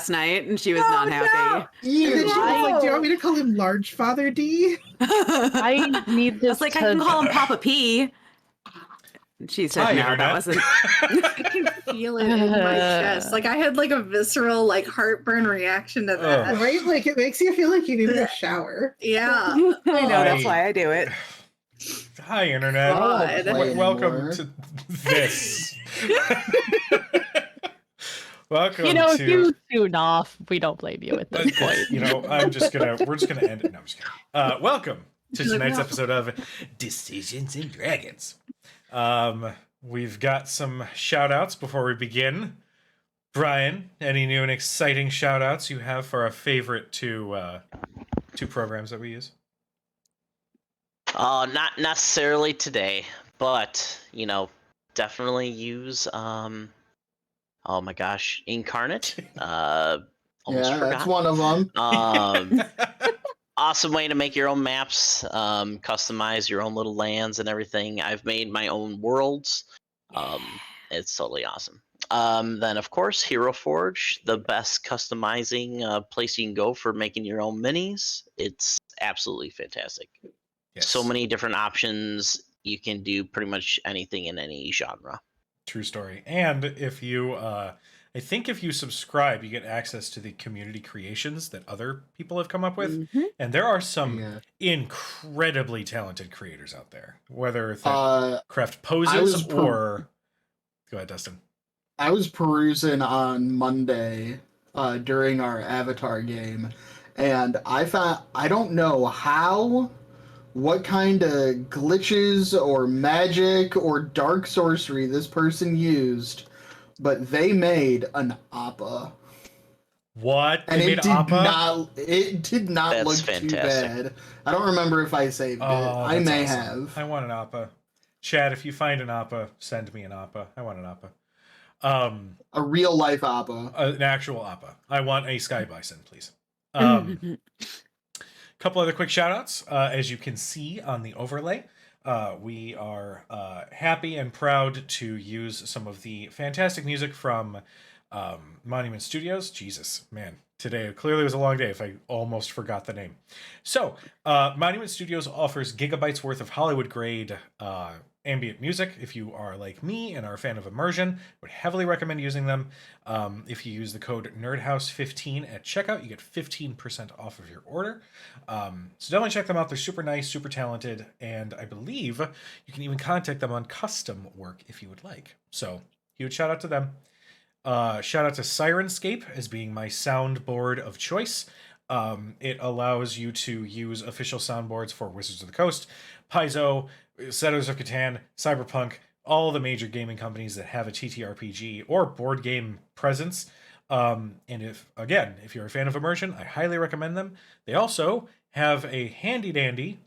last night, and she was not happy. And then she was like, do you want me to call him Large Father D? I need I this was like, I can call him Papa P. And she said, Hi, no, Internet. that wasn't. I can feel it in my chest. Like I had like a visceral, like heartburn reaction to that. Right? Like it makes you feel like you need a shower. Yeah. I know, that's why I do it. Hi, Internet. God. Welcome to this. Welcome You know, to... if you tune off, we don't blame you at this point. You know, we're just gonna end it. No, I'm just kidding. Welcome to tonight's episode of Decisions and Dragons. We've got some shout outs before we begin. Brian, any new and exciting shout outs you have for our favorite two programs that we use? Not necessarily today, but you know, definitely use oh my gosh, Incarnate. Almost forgot. That's one of them. Awesome way to make your own maps, customize your own little lands and everything. I've made my own worlds. It's totally awesome. Then of course, Hero Forge, the best customizing place you can go for making your own minis. It's absolutely fantastic. Yes. So many different options. You can do pretty much anything in any genre. True story. And if you, I think if you subscribe, you get access to the community creations that other people have come up with. Mm-hmm. And there are some incredibly talented creators out there, whether they craft poses or... Go ahead, Dustin. I was perusing on Monday during our Avatar game, and I found, I don't know what kind of glitches or magic or dark sorcery this person used, but they made an Appa. What? And it did not That's look fantastic. too bad. I don't remember if I saved it. I may have. I want an Appa. Chad, if you find an Appa, send me an Appa. I want an Appa. A real life Appa. An actual Appa. I want a Sky Bison, please. Couple other quick shout outs. As you can see on the overlay, we are happy and proud to use some of the fantastic music from Monument Studios. Jesus, man, today clearly was a long day if I almost forgot the name. So, Monument Studios offers gigabytes worth of Hollywood grade ambient music. If you are like me and are a fan of immersion, I would heavily recommend using them. If you use the code NERDHOUSE15 at checkout, you get 15% off of your order. So definitely check them out. They're super nice, super talented, and I believe you can even contact them on custom work if you would like. So huge shout out to them. Shout out to Sirenscape as being my soundboard of choice. It allows you to use official soundboards for Wizards of the Coast, Paizo, Settlers of Catan, Cyberpunk, all the major gaming companies that have a TTRPG or board game presence. And if you're a fan of immersion, I highly recommend them. They also have a handy dandy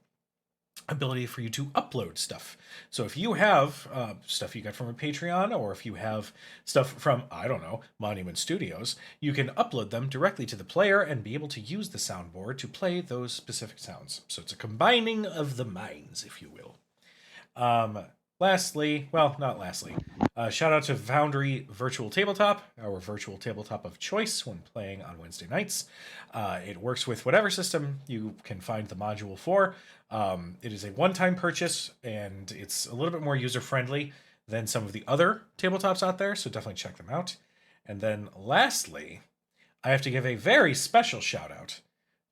ability for you to upload stuff. So if you have stuff you got from a Patreon, or if you have stuff from, I don't know, Monument Studios, you can upload them directly to the player and be able to use the soundboard to play those specific sounds. So it's a combining of the minds, if you will. Lastly, shout out to Foundry Virtual Tabletop, our virtual tabletop of choice when playing on Wednesday nights. It works with whatever system you can find the module for. It is a one-time purchase, and it's a little bit more user-friendly than some of the other tabletops out there, so definitely check them out. And then lastly, I have to give a very special shout-out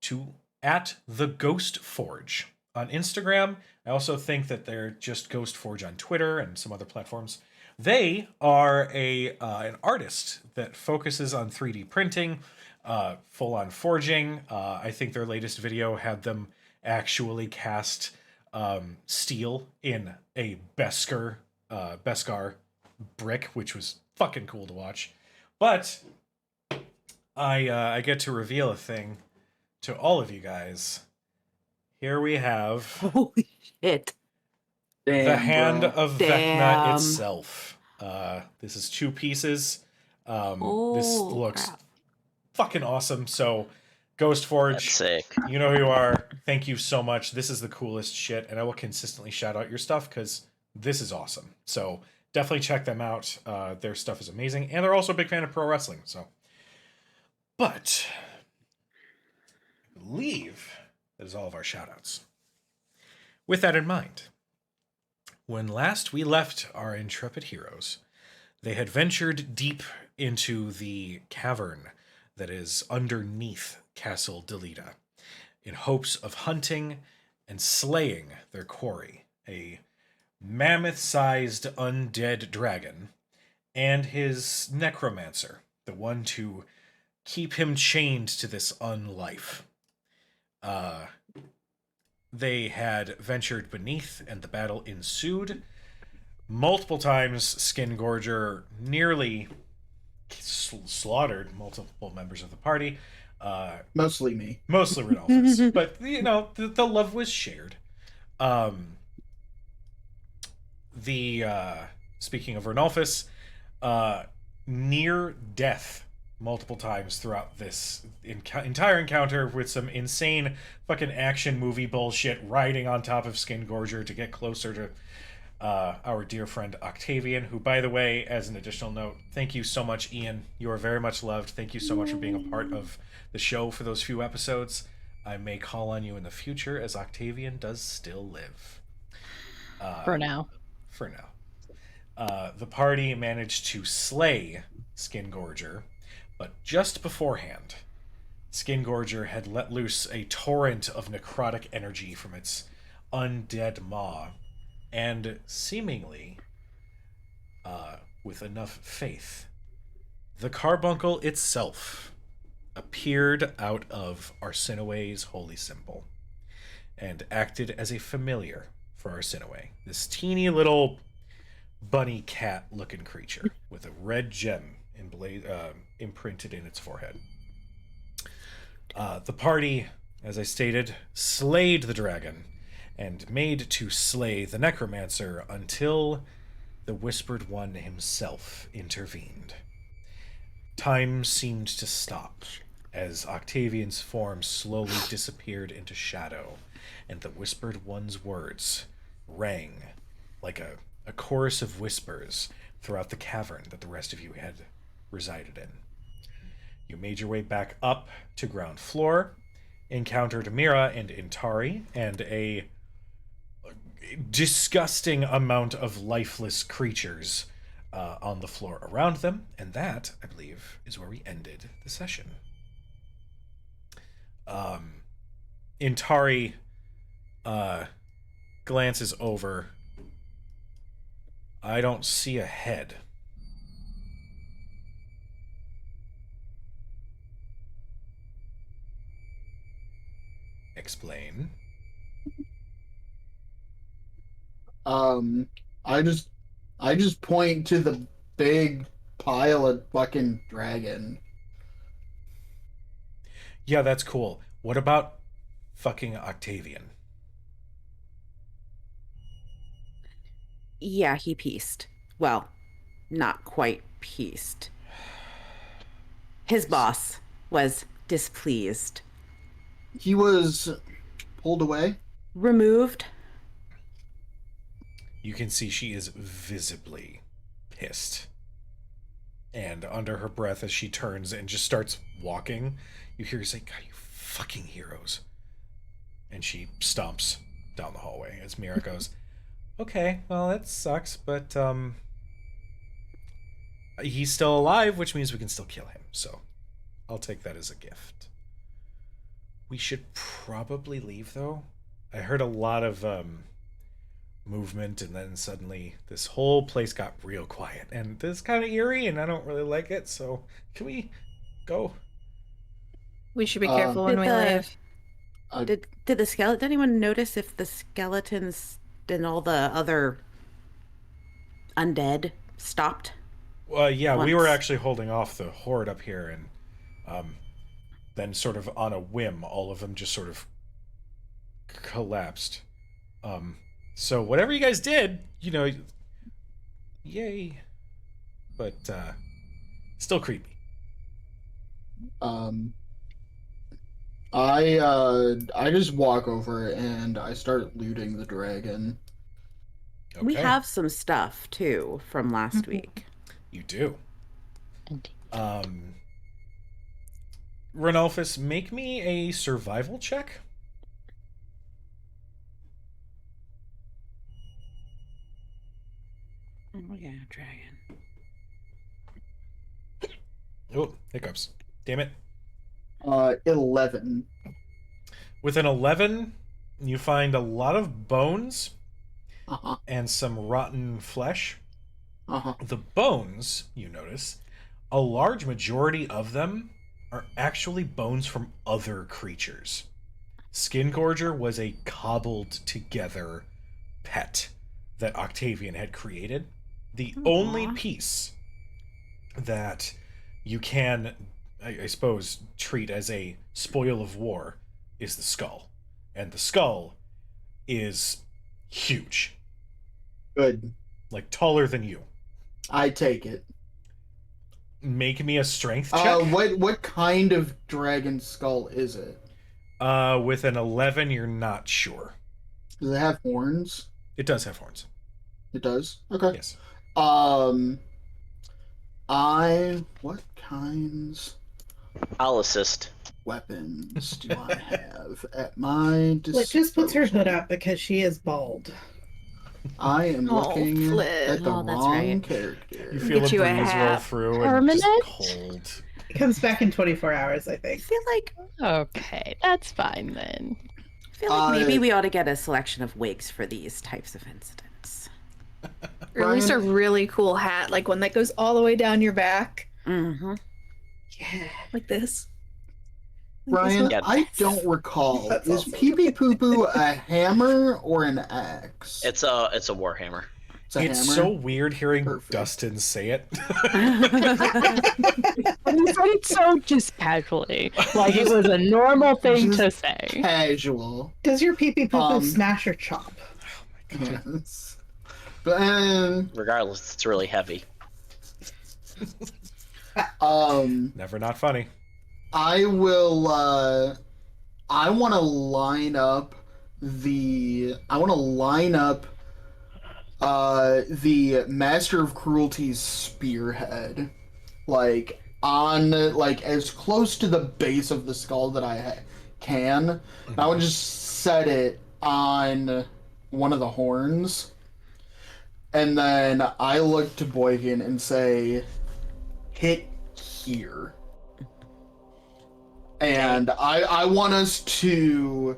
to @TheGhostForge on Instagram. I also think that they're just Ghost Forge on Twitter and some other platforms. They are an artist that focuses on 3D printing, full-on forging. I think their latest video had them actually cast steel in a Beskar brick, which was fucking cool to watch. But I get to reveal a thing to all of you guys. Here we have Holy shit. the hand of Vecna itself. This is 2 pieces. This looks fucking awesome. So, Ghost Forge, That's sick. You know who you are. Thank you so much. This is the coolest shit, and I will consistently shout out your stuff because this is awesome. So, definitely check them out. Their stuff is amazing, and they're also a big fan of pro wrestling. So, But I believe that is all of our shoutouts. With that in mind, when last we left our intrepid heroes, they had ventured deep into the cavern that is underneath Castle Delita in hopes of hunting and slaying their quarry, a mammoth-sized undead dragon, and his necromancer, the one to keep him chained to this unlife. They had ventured beneath, and the battle ensued. Multiple times, Skin Gorger nearly slaughtered multiple members of the party. Mostly me. Mostly Rodolphus. But, you know, the love was shared. Speaking of Rodolphus, near death multiple times throughout this entire encounter with some insane fucking action movie bullshit, riding on top of Skin Gorger to get closer to our dear friend Octavian, who, by the way, as an additional note, thank you so much, Ian. You are very much loved. Thank you so much for being a part of the show for those few episodes. I may call on you in the future, as Octavian does still live. For now. For now. The party managed to slay Skin Gorger, but just beforehand, Skin Gorger had let loose a torrent of necrotic energy from its undead maw, and seemingly, with enough faith, the carbuncle itself appeared out of Arsinoe's holy symbol and acted as a familiar for Arsinoe, this teeny little bunny cat looking creature with a red gem imprinted in its forehead. The party, as I stated, slayed the dragon and made to slay the necromancer until the Whispered One himself intervened. Time seemed to stop as Octavian's form slowly disappeared into shadow, and the Whispered One's words rang like a chorus of whispers throughout the cavern that the rest of you had resided in. You made your way back up to ground floor, encountered Mira and Intari, and a disgusting amount of lifeless creatures on the floor around them, and that, I believe, is where we ended the session. Intari glances over. I don't see a head. Explain. I just point to the big pile of fucking dragon. Yeah, that's cool. What about fucking Octavian? Yeah, he pieced. Well, not quite pieced. His boss was displeased. He was pulled away. Removed. You can see she is visibly pissed. And under her breath, as she turns and just starts walking, you hear her say, God, you fucking heroes. And she stomps down the hallway as Mira goes, okay, well, that sucks, but he's still alive, which means we can still kill him. So I'll take that as a gift. We should probably leave, though. I heard a lot of movement, and then suddenly this whole place got real quiet. And this is kind of eerie, and I don't really like it, so can we go? We should be careful when we leave. Did the skeleton? Did anyone notice if the skeletons and all the other undead stopped? Yeah, we once? were actually holding off the horde up here, and then sort of on a whim, all of them just sort of collapsed. So whatever you guys did, you know, yay. But still creepy. I just walk over and I start looting the dragon. Okay. We have some stuff too from last week. You do. Indeed. Renalphus, make me a survival check. Oh yeah, dragon. Oh, hiccups. Damn it. 11. With an 11, you find a lot of bones Uh-huh. and some rotten flesh. Uh-huh. The bones, you notice, a large majority of them are actually bones from other creatures. Skin Gorger was a cobbled together pet that Octavian had created. The only piece that you can, I suppose, treat as a spoil of war is the skull. And the skull is huge. Good. Like taller than you. I take it. Make me a strength check. What kind of dragon skull is it? With an 11, you're not sure. Does it have horns? It does have horns. It does? Okay. Yes. What kinds I'll assist. weapons do I have at my disposal? Just puts her hood up because she is bald. I am looking Flip. at the Oh, that's wrong right. character. You feel Get a you a breeze roll hat. through and Permanent? just cold. It comes back in 24 hours, I I think. feel like Okay, that's fine then. maybe we ought to get a selection of wigs for these types of incidents. Or at least a Brian? really cool hat, like one that goes all the way down your back. Mm-hmm. Yeah, like this. Brian, Yeah. I don't recall. That's Is awesome. Pee Pee Poo Poo a hammer or an axe? It's a warhammer. It's a It's hammer. so weird hearing Perfect. Dustin say it. And he said it so just casually, like it was a normal thing to say. Casual. Does your pee pee poo poo Um, smash or chop? Yes. But Regardless, it's really heavy. Never not funny. I will I want to line up the the Master of Cruelty's spearhead like on like as close to the base of the skull that I can. I would just set it on one of the horns. And then I look to Boykin and say, hit here. And I want us to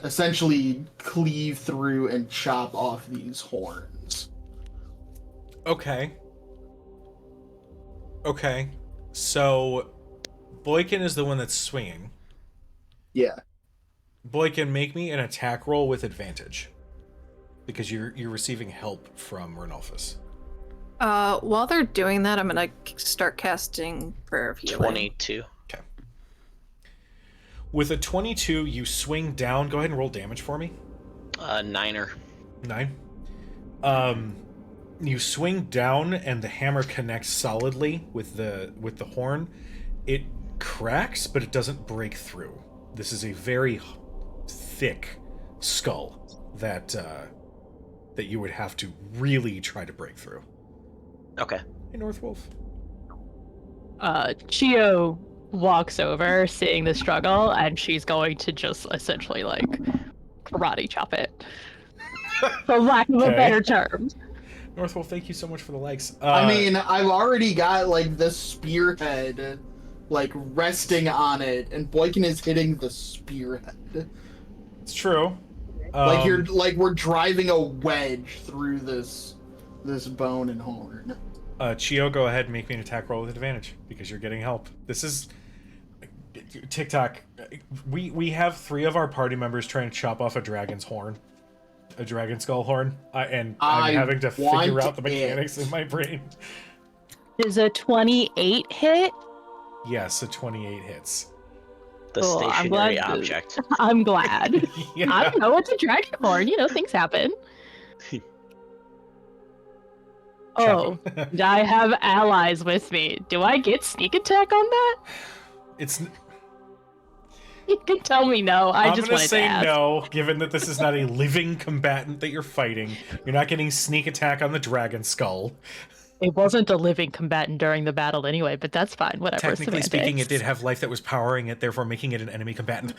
essentially cleave through and chop off these horns. Okay. Okay. So, Boykin is the one that's swinging. Yeah. Boykin, make me an attack roll with advantage. Because you're receiving help from Renalphus. While they're doing that, I'm gonna start casting Prayer of Healing. 22. Okay. With a 22, you swing down. Go ahead and roll damage for me. 9er. 9. You swing down, and the hammer connects solidly with the horn. It cracks, but it doesn't break through. This is a very thick skull that you would have to really try to break through. Okay. Hey, Northwolf. Chio walks over, seeing the struggle, and she's going to just essentially like karate chop it, for lack of a Okay. better term. Northwolf, thank you so much for the likes. I mean, I've already got like the spearhead like resting on it, and Boykin is hitting the spearhead. it's true. Like we're driving a wedge through this bone and horn. Chio, go ahead and make me an attack roll with advantage because you're getting help. This is TikTok. We have 3 of our party members trying to chop off a dragon's horn, a dragon skull horn, and I'm I having to figure want out the mechanics in my brain. Is a 28 hit? Yes, a 28 hits. The Cool, I'm stationary glad to- object. I'm glad. Yeah. I don't know, it's a dragon horn, things happen. Oh, Chop. I have allies with me. Do I get sneak attack on that? It's. You can tell me no. I'm just gonna wanted say to ask. no, given that this is not a living combatant that you're fighting. You're not getting sneak attack on the dragon skull. It wasn't a living combatant during the battle anyway, but that's fine. Whatever. Technically speaking, it semantics. did have life that was powering it, therefore making it an enemy combatant.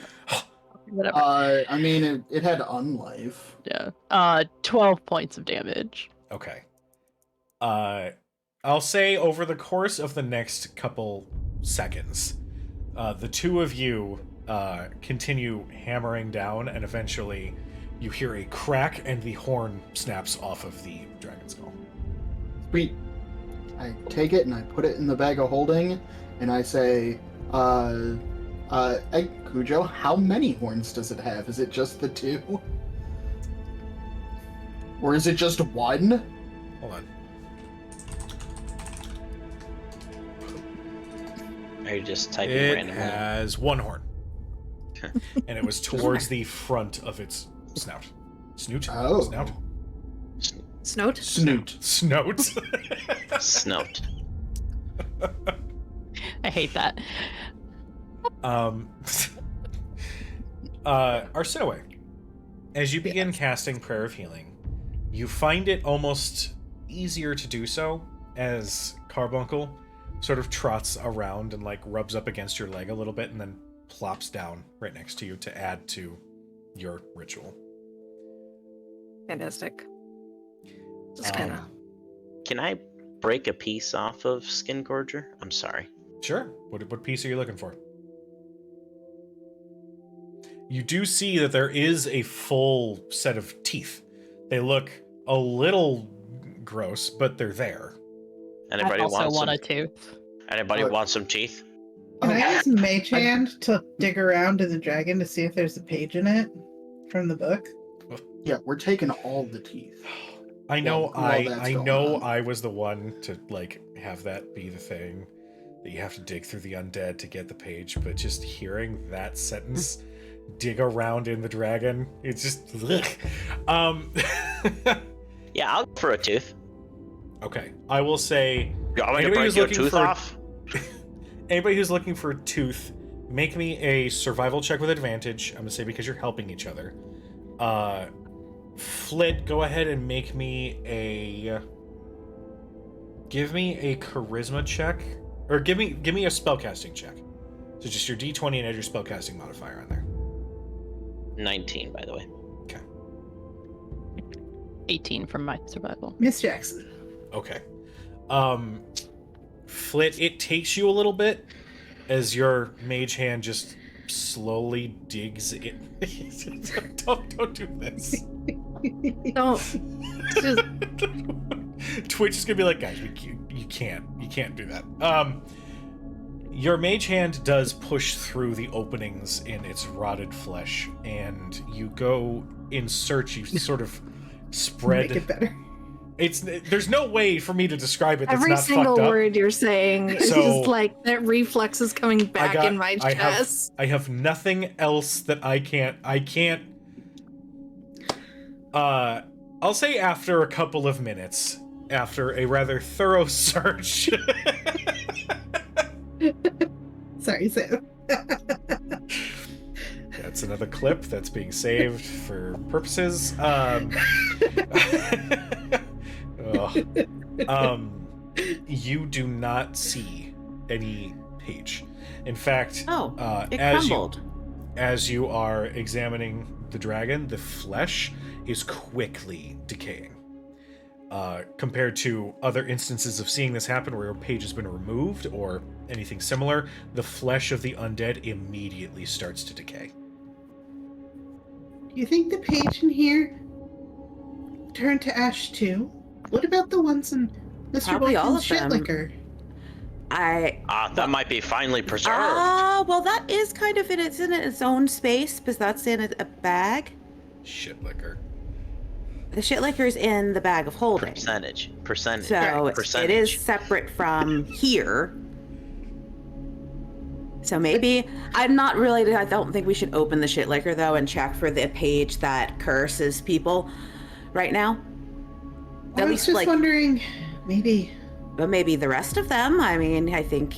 Whatever. I mean, it had unlife. Yeah. 12 points of damage. Okay. I'll say over the course of the next couple seconds, the two of you continue hammering down, and eventually you hear a crack and the horn snaps off of the dragon skull. Sweet. I take it and I put it in the bag of holding, and I say, hey, Cujo, how many horns does it have? Is it just the 2? Or is it just 1? Hold on. Are you just typing It randomly? has 1 horn. And it was towards the front of its snout. Snoot? Oh. Snout? Snout? Snoot. Snout. Snout. I hate that. Arsinoe, as you begin casting Prayer of Healing, you find it almost easier to do so as Carbuncle sort of trots around and like rubs up against your leg a little bit and then plops down right next to you to add to your ritual. Fantastic. Just kind of. Can I break a piece off of Skin Gorger? I'm sorry. Sure. What piece are you looking for? You do see that there is a full set of teeth. They look a little gross, but they're there. Anybody I also want want some? a tooth. Anybody What? want some teeth? Can I use Mage Hand to dig around in the dragon to see if there's a page in it from the book? Yeah, we're taking all the teeth. I know While that's I going know on. I was the one to like have that be the thing that you have to dig through the undead to get the page, but just hearing that sentence dig around in the dragon, it's just Yeah, I'll go for a tooth. Okay. I will say You want me to Anybody break who's your looking tooth for- off? anybody who's looking for a tooth, make me a survival check with advantage. I'm gonna say because you're helping each other. Flit, go ahead and make me a charisma check. Or give me a spellcasting check. So just your D20 and add your spellcasting modifier on there. 19, by the way. 18 from my survival. Miss Jackson. Okay. Flit, it takes you a little bit as your mage hand just slowly digs in. don't do this. Don't. Just, Twitch is gonna be like, guys, you can't do that. Your mage hand does push through the openings in its rotted flesh, and you go in search. You sort of spread. Make it better. There's no way for me to describe it. That's every not single fucked up. word you're saying is So, just like that reflex is coming back in my chest. I have nothing else that I can't. I'll say after a couple of minutes, after a rather thorough search. Sorry, Sam. That's another clip that's being saved for purposes. You do not see any page. In fact, It as crumbled. as you are examining the dragon, the flesh is quickly decaying. Compared to other instances of seeing this happen where a page has been removed or anything similar, the flesh of the undead immediately starts to decay. You think the page in here turned to ash too? What about the ones in Mr. Probably all Boykin's of them. shitlicker? That might be finely preserved. Well, that is kind of it's in its own space because that's in a bag. Shit liquor. The shit liquor's in the bag of holding. Percentage. So Percentage. it is separate from here. So maybe I don't think we should open the shit liquor though and check for the page that curses people right now. I was just wondering, maybe. But maybe the rest of them. I mean, I think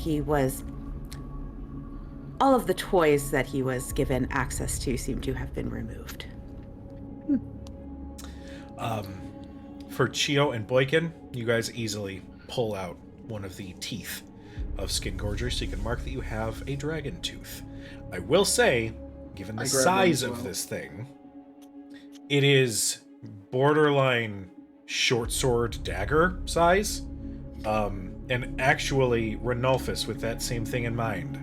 all of the toys that he was given access to seem to have been removed. For Chio and Boykin, you guys easily pull out one of the teeth of Skin Gorger so you can mark that you have a dragon tooth. I will say, given the I grabbed one size as of well. this thing, it is borderline short sword dagger size. And actually, Ranulphus, with that same thing in mind,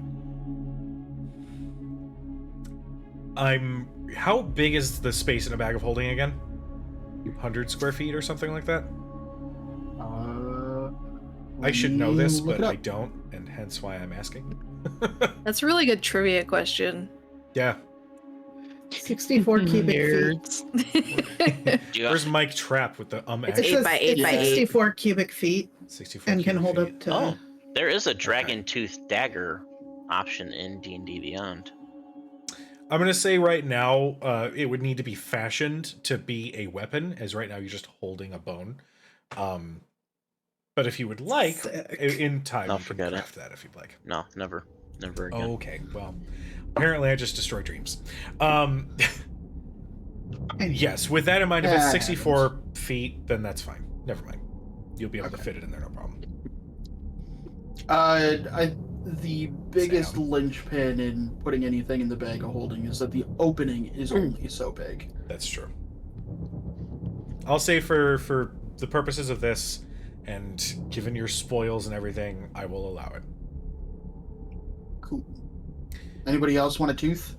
how big is the space in a bag of holding again? 100 square feet or something like that? I should know this, look but it I up. don't, and hence why I'm asking. That's a really good trivia question. Yeah. 64 cubic feet. Nerds. Do you Where's Mike Trapp with the It's It action? 8 by 8 it's by 8. 64 cubic feet 64 and can cubic hold feet. up to. Oh, there is a dragon tooth dagger option in D&D Beyond. I'm going to say right now, it would need to be fashioned to be a weapon, as right now you're just holding a bone. But if you would like, Sick. in time, No, you can forget it. craft that if you'd like. No, never again. Okay, well, apparently I just destroyed dreams. Yes, with that in mind, if it's That 64 feet, then that's fine. Never mind. You'll be able to fit it in there, no problem. The biggest Sam. linchpin in putting anything in the bag of holding is that the opening is only so big. That's true. I'll say for the purposes of this, and given your spoils and everything, I will allow it. Cool. Anybody else want a tooth?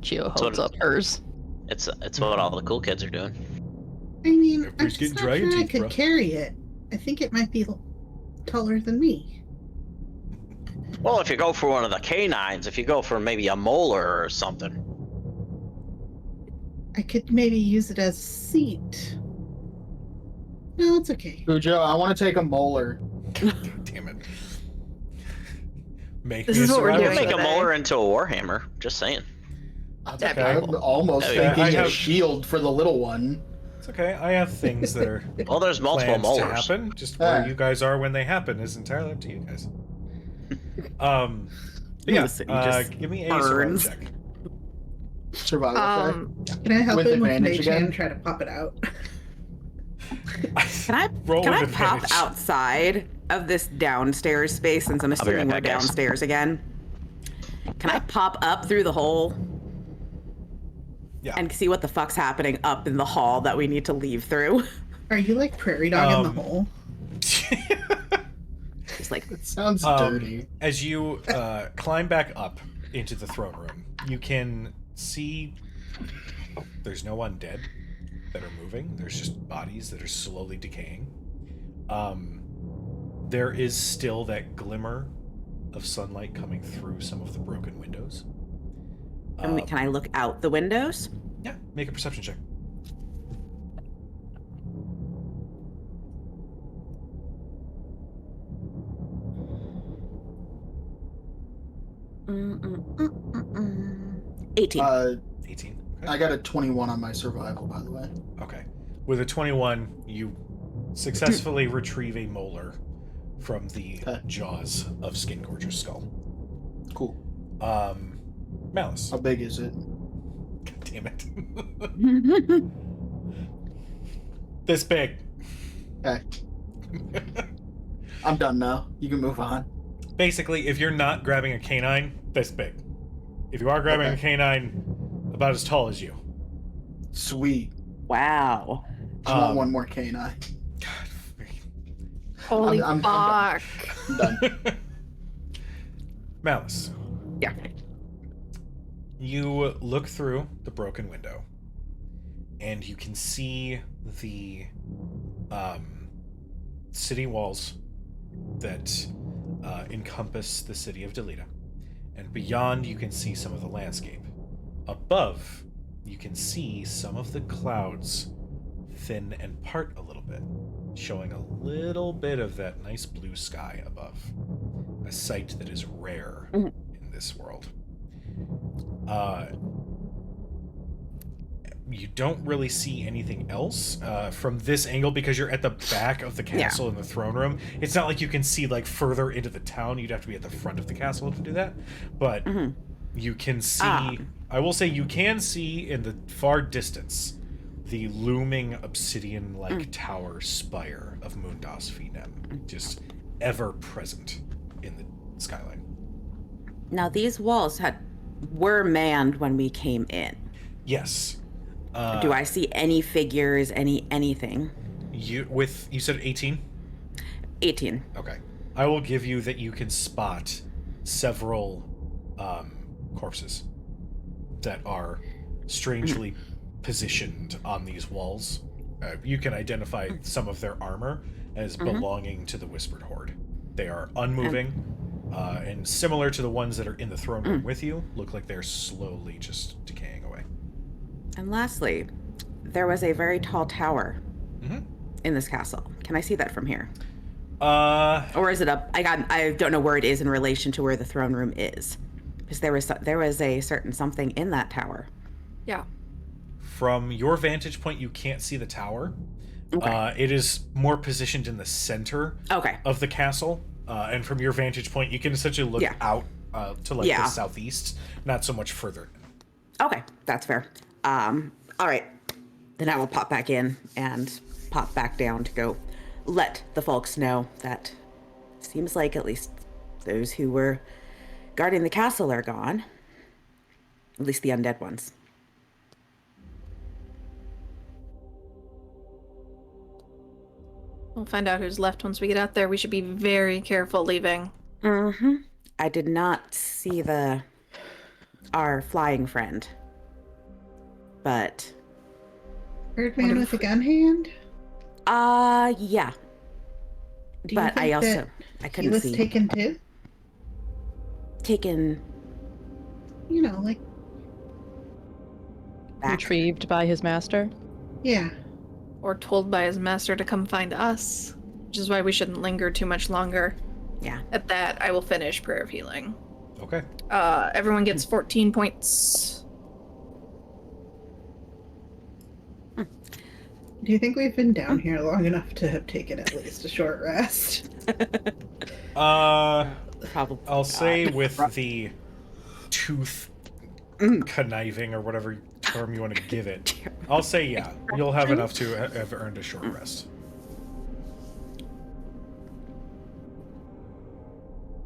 Geo So holds it- up hers. It's what all the cool kids are doing. I mean, I'm Everybody's just getting not dragon sure I teeth, could bro. carry it. I think it might be taller than me. Well, if you go for one of the canines, if you go for maybe a molar or something. I could maybe use it as a seat. No, it's okay. Cujo, I want to take a molar. God damn it. Make This me is a what we're survival doing Make check. a today. molar into a warhammer. Just saying. That'd be I'm cool. almost Oh, yeah. thinking I a have- shield for the little one. It's okay. I have things that are Well, there's multiple planned to molars. happen. Just where Ah. you guys are when they happen is entirely up to you guys. But yeah, Listen, he just give me a survival burns. check. Survival Can I help With him with advantage Mage again? Hand try to pop it out? Can I Roll can I with pop advantage. outside of this downstairs space since I'm be assuming right we're back, guys. downstairs again? Can I pop up through the hole Yeah. and see what the fuck's happening up in the hall that we need to leave through? Are you like prairie dog in Um, the hole? Just like It sounds Um, dirty. As you climb back up into the throne room, you can see there's no undead that are moving. There's just bodies that are slowly decaying. There is still that glimmer of sunlight coming through some of the broken windows. can I look out the windows? Yeah, make a perception check. Mm, mm, mm, mm, mm. 18. 18. Okay. I got a 21 on my survival, by the way. Okay. With a 21, you successfully retrieve a molar from the Okay. jaws of Skin Gorger's skull. Cool. Malice. How big is it? God damn it. This big. Okay. I'm done now. You can move on. Basically, if you're not grabbing a canine, this big. If you are grabbing a Okay. canine, about as tall as you. Sweet. Wow. I want one more canine. God. Holy I'm fuck. I'm done. Malice. Yeah. You look through the broken window, and you can see the city walls that encompass the city of Delita. And beyond, you can see some of the landscape. Above, you can see some of the clouds thin and part a little bit, showing a little bit of that nice blue sky above. A sight that is rare in this world. You don't really see anything else from this angle because you're at the back of the castle in the throne room. It's not like you can see like further into the town. You'd have to be at the front of the castle to do that. But you can see, I will say you can see in the far distance the looming obsidian-like tower spire of Moondas Finem, just ever present in the skyline. Now these walls were manned when we came in. Yes. Do I see any figures, anything? You said 18? 18. Okay. I will give you that you can spot several corpses that are strangely positioned on these walls. You can identify some of their armor as belonging to the Whispered Horde. They are unmoving, and similar to the ones that are in the throne room with you, look like they're slowly just decaying away. And lastly, there was a very tall tower in this castle. Can I see that from here? Or is it up? I don't know where it is in relation to where the throne room is, because there was a certain something in that tower. Yeah. From your vantage point, you can't see the tower. Okay. It is more positioned in the center of the castle, and from your vantage point, you can essentially look out to the southeast, not so much further. Okay, that's fair. All right, then I will pop back in and pop back down to go let the folks know that seems like at least those who were guarding the castle are gone. At least the undead ones. We'll find out who's left once we get out there. We should be very careful leaving. I did not see our flying friend, but Birdman with a gun hand? yeah. Do you But think I couldn't he was see. taken too? Taken You know, like, back. Retrieved by his master. yeah. Or told by his master to come find us. Which is why we shouldn't linger too much longer. Yeah. At that, I will finish Prayer of Healing. Okay. Everyone gets 14 points. Do you think we've been down here long enough to have taken at least a short rest? Probably. I'll say with the tooth conniving or whatever term you want to give it, I'll say yeah, you'll have enough to have earned a short rest.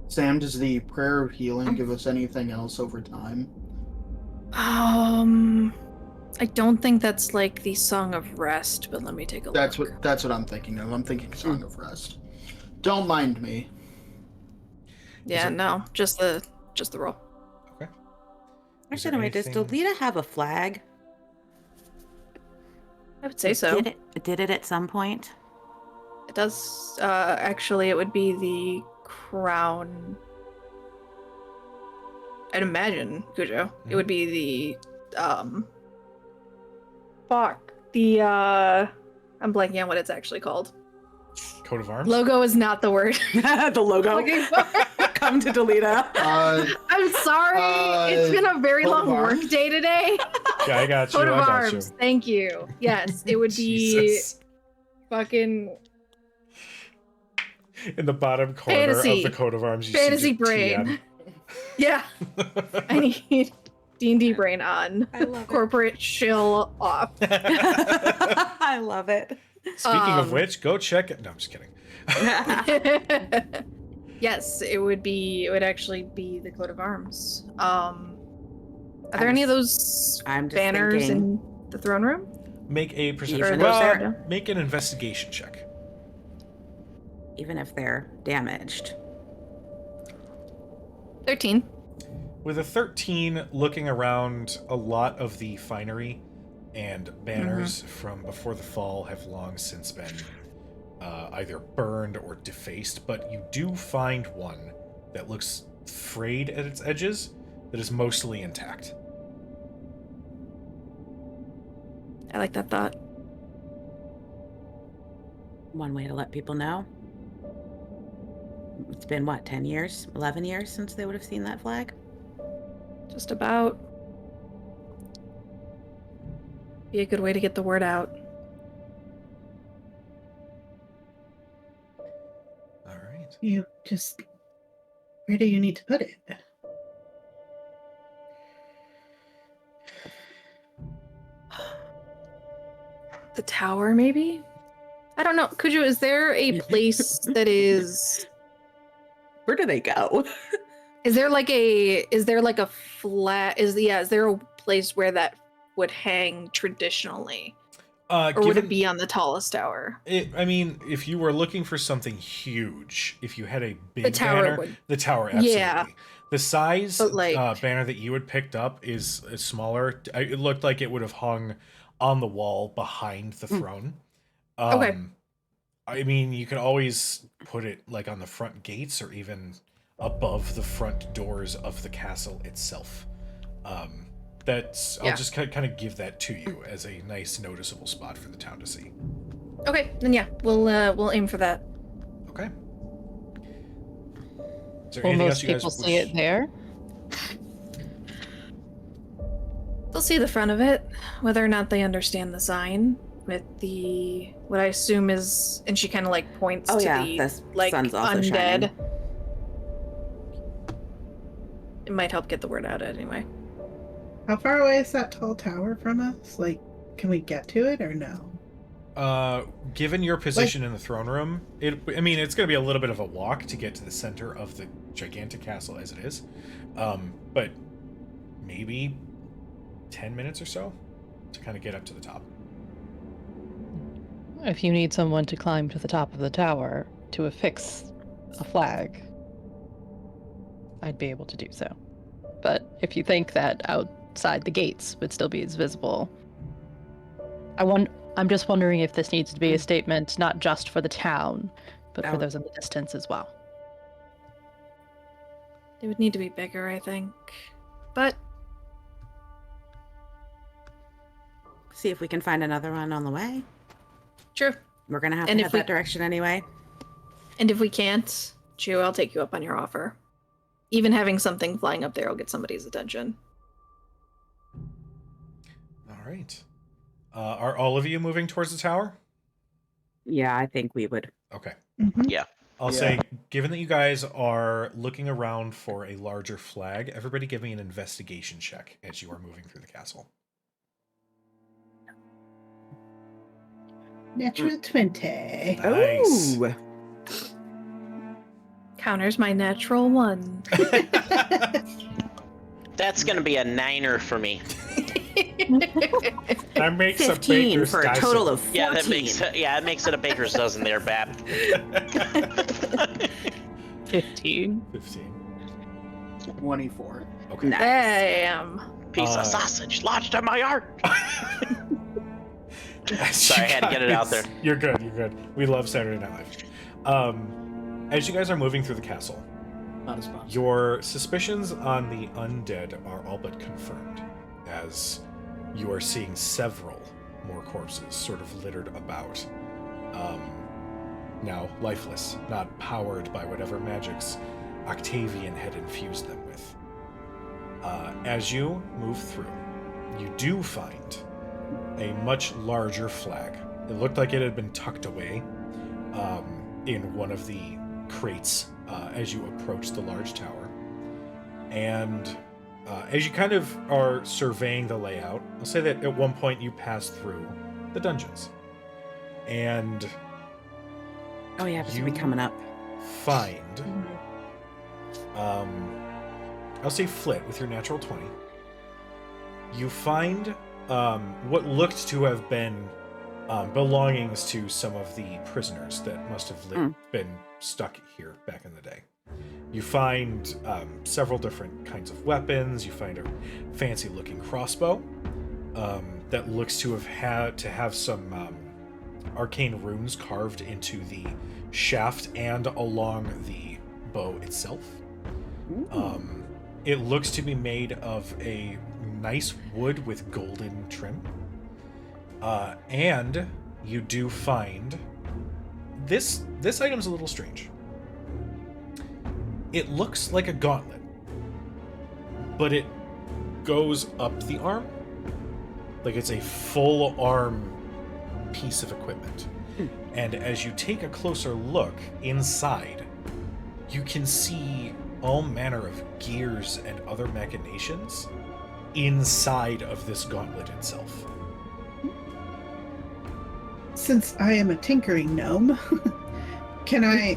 Sam, does the prayer of healing give us anything else over time? I don't think that's like the Song of Rest, but let me take a look. That's what I'm thinking of. I'm thinking Song of Rest. Don't mind me. Yeah, no, just the roll. Okay. Actually, anyway, does Dolita have a flag? I would say so. Did it at some point? It does. Actually, it would be the crown. I'd imagine, Cujo. It would be the fuck. I'm blanking on what it's actually called. Coat of arms? Logo is not the word. The logo. Come to Dolita. I'm sorry. It's been a very long work day today. Yeah, I got you. Coat of I got arms. you. Thank you. Yes, it would be Jesus. fucking In the bottom corner Fantasy. of the coat of arms, you fantasy see just brain. Yeah. I need D&D brain on. I love it. Corporate shill off. I love it. Speaking of which, go check it. No, I'm just kidding. Yes, it would actually be the coat of arms. Are there any of those I'm just banners thinking. in the throne room? Make a Or perception. those Well, there? make an investigation check. Even if they're damaged. 13. With a 13, looking around, a lot of the finery and banners from before the fall have long since been either burned or defaced, but you do find one that looks frayed at its edges that is mostly intact. I like that thought. One way to let people know. It's been, what, 10 years? 11 years since they would have seen that flag? Just about. Be a good way to get the word out. All right. You just... Where do you need to put it? the tower, maybe? I don't know. Could you? Is there a place that is? Where do they go? Is there like a? Is there like a flat? Is there a place where that would hang traditionally, or would it be on the tallest tower? I mean, if you were looking for something huge, if you had a big The tower banner, would- the tower, absolutely. Yeah. The size But, like- banner that you had picked up is smaller. It looked like it would have hung on the wall behind the throne. Okay. I mean, you could always put it like on the front gates or even above the front doors of the castle itself. I'll just kind of give that to you as a nice, noticeable spot for the town to see. Okay, then yeah, we'll aim for that. Okay. Is there Will anything most else you guys people see it there? They'll see the front of it, whether or not they understand the sign with the what I assume is, and she kind of like points to the like sun's also undead. shining. It might help get the word out anyway. How far away is that tall tower from us? Like, can we get to it or no? Given your position in the throne room, it's going to be a little bit of a walk to get to the center of the gigantic castle as it is. But maybe 10 minutes or so to kind of get up to the top. If you need someone to climb to the top of the tower to affix a flag, I'd be able to do so. But if you think that outside the gates would still be as visible, I'm just wondering if this needs to be a statement not just for the town, but for those in the distance as well. It would need to be bigger, I think. But See if we can find another one on the way. true. We're gonna have to And head if we- that direction anyway. And if we can't, Chew, I'll take you up on your offer. Even having something flying up there will get somebody's attention. All right. Are all of you moving towards the tower? Yeah, I think we would. Okay. Mhm. Yeah. I'll say, given that you guys are looking around for a larger flag, everybody give me an investigation check as you are moving through the castle. Natural 20. Nice. Ooh. Counters my natural 1. That's gonna be a 9er for me. That makes 15 for a total of 14. Yeah, that makes it a baker's dozen there, Bab. 15. 15. 24. Okay. Nice. Damn. Piece of sausage lodged in my heart. Sorry, I You had to get it out guys- there. You're good. You're good. We love Saturday Night Live. As you guys are moving through the castle, Not a sponsor. your suspicions on the undead are all but confirmed, as you are seeing several more corpses sort of littered about. Now lifeless, not powered by whatever magics Octavian had infused them with. As you move through, you do find a much larger flag. It looked like it had been tucked away in one of the crates as you approach the large tower. And as you kind of are surveying the layout, I'll say that at one point you pass through the dungeons. And Oh yeah, this will You- be coming up. find, I'll say Flit with your natural 20. You find what looked to have been belongings to some of the prisoners that must have been stuck here back in the day. You find several different kinds of weapons. You find a fancy-looking crossbow that looks to have some arcane runes carved into the shaft and along the bow itself. It looks to be made of a nice wood with golden trim. And you do find this item's a little strange. It looks like a gauntlet, but it goes up the arm. Like it's a full arm piece of equipment. And as you take a closer look inside, you can see all manner of gears and other machinations inside of this gauntlet itself. since I am a tinkering gnome, can I,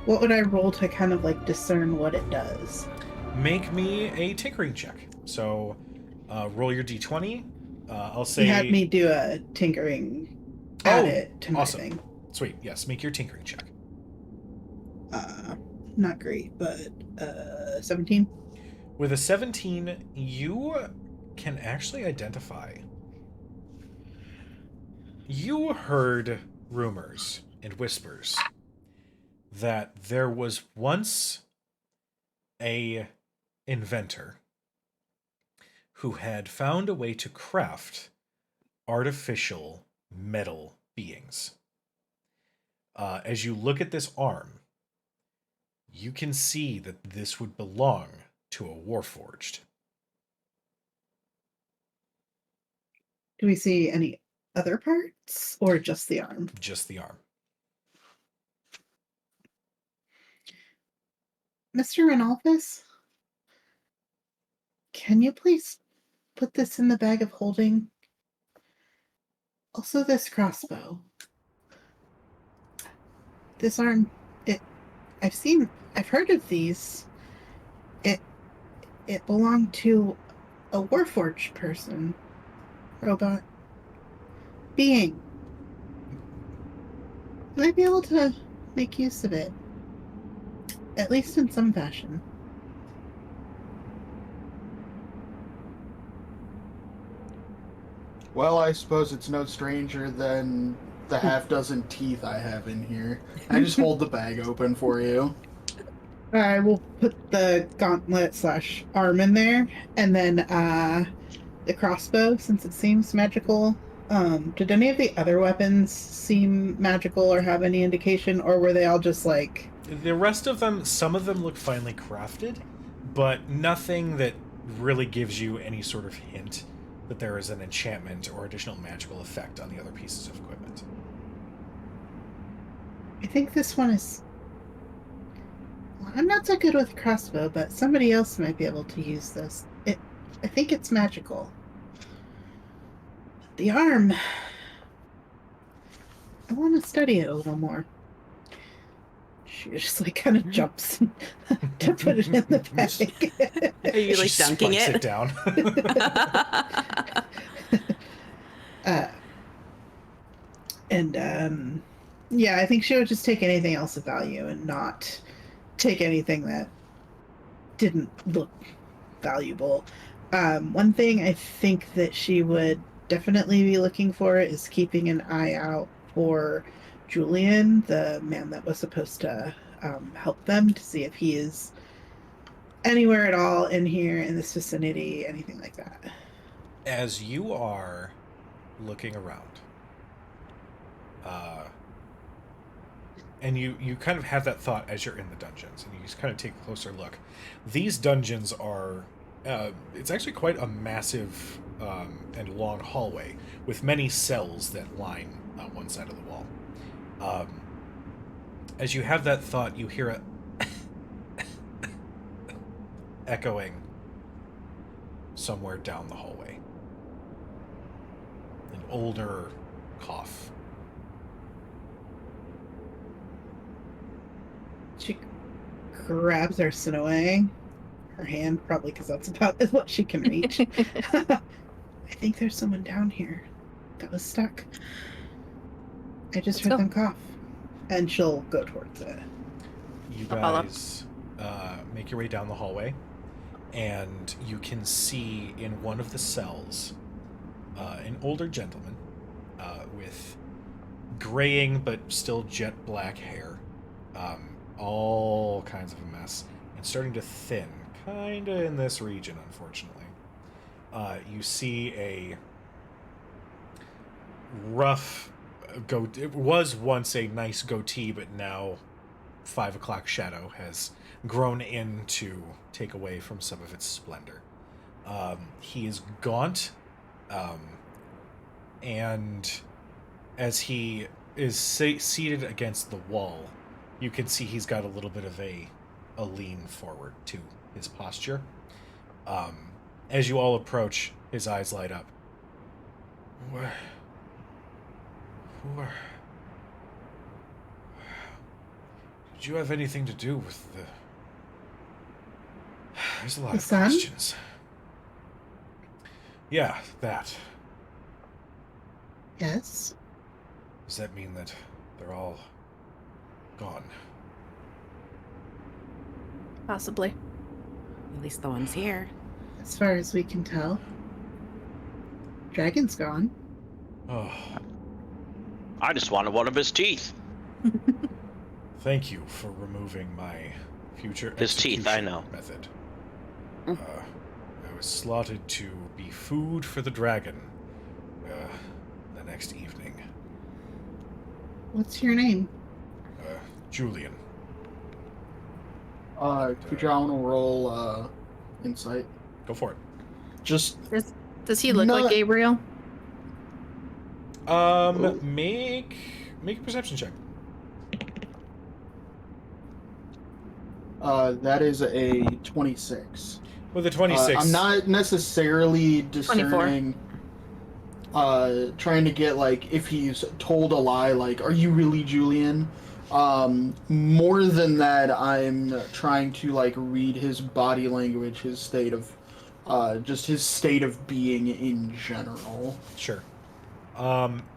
what would I roll to kind of like discern what it does? Make me a tinkering check. So, roll your d20. I'll say. You had me do a tinkering. Add it to my awesome. thing. Sweet. Yes, make your tinkering check. Not great, but 17. With a 17, you can actually identify. You heard rumors and whispers that there was once a inventor who had found a way to craft artificial metal beings. As you look at this arm, you can see that this would belong to a Warforged. Do we see any other parts or just the arm? Just the arm. Mr. Renalphus, can you please put this in the bag of holding? Also, this crossbow. This arm, I've heard of these. It belonged to a Warforged person. Robot. Being. I might be able to make use of it. At least in some fashion. Well, I suppose it's no stranger than the half dozen teeth I have in here. I just hold the bag open for you. I will put the gauntlet / arm in there, and then the crossbow, since it seems magical. Did any of the other weapons seem magical or have any indication, or were they all just like... The rest of them, some of them look finely crafted, but nothing that really gives you any sort of hint that there is an enchantment or additional magical effect on the other pieces of equipment. I think this one is... Well, I'm not so good with crossbow, but somebody else might be able to use this. I think it's magical. The arm... I want to study it a little more. She just like kind of jumps to put it in the bag. Are you like She dunking spikes it? down. Yeah, I think she would just take anything else of value and not take anything that didn't look valuable. One thing I think that she would definitely be looking for is keeping an eye out for Julian, the man that was supposed to help them, to see if he is anywhere at all in here, in this vicinity, anything like that. As you are looking around, and you kind of have that thought as you're in the dungeons, and you just kind of take a closer look. These dungeons are, it's actually quite a massive and long hallway with many cells that line one side of the wall. As you have that thought, you hear a echoing somewhere down the hallway. An older cough. She grabs her away. Her hand, probably because that's about what she can reach. I think there's someone down here that was stuck. I just heard them cough. And she'll go towards it. You guys make your way down the hallway, and you can see in one of the cells an older gentleman with graying but still jet black hair, all kinds of a mess, and starting to thin, kinda in this region, unfortunately. You see a rough it was once a nice goatee, but now 5 o'clock shadow has grown in to take away from some of its splendor. He is gaunt, and as he is seated against the wall, you can see he's got a little bit of a lean forward to his posture. As you all approach, his eyes light up. Who are... Did you have anything to do with the... There's a lot The of sun? questions. Yeah, that. Yes. Does that mean that they're all gone? Possibly. At least the ones here. As far as we can tell. Dragon's gone. Oh, I just wanted one of his teeth. thank you for removing my future His teeth, I execution know. method. Mm. I was slotted to be food for the dragon the next evening. What's your name? Julian. Could you roll insight? Go for it. Just Does he look Not- like Gabriel? Make a perception check. that is a 26. With a 26. I'm not necessarily discerning. Trying to get like if he's told a lie, like, are you really Julian? More than that, I'm trying to like read his body language, his state of, just his state of being in general. Sure.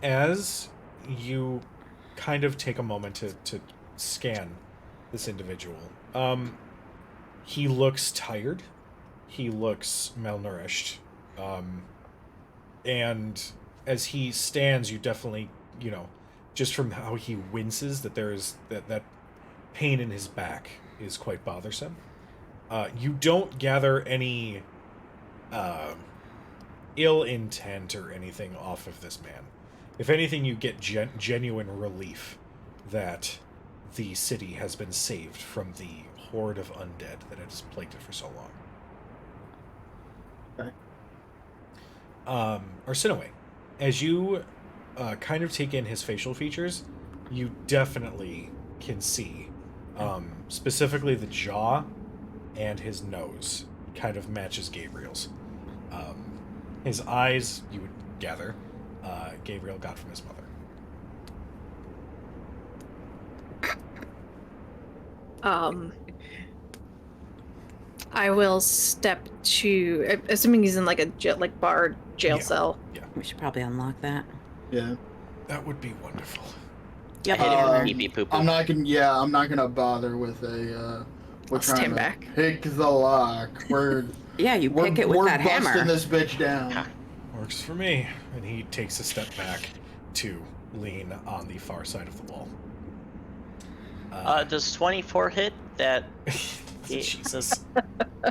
As you kind of take a moment to scan this individual, he looks tired. He looks malnourished. And as he stands, you definitely, just from how he winces, that there is that pain in his back is quite bothersome. You don't gather any ill intent or anything off of this man. If anything, you get genuine relief that the city has been saved from the horde of undead that has plagued it for so long. Okay. Arsinoe, as you kind of take in his facial features, you definitely can see specifically the jaw and his nose kind of matches Gabriel's. His eyes, you would gather, Gabriel got from his mother. I will step to, assuming he's in like a bar jail Yeah. cell. We should probably unlock that. Yeah. That would be wonderful. Yep. Hit him Um, with pee pee poo poo. I'm not gonna bother with a. We're I'll trying stand to back. pick the lock. We're Yeah, you we're, pick it with we're that busting hammer. this bitch down. Works for me. And he takes a step back to lean on the far side of the wall. Does 24 hit that? Jesus.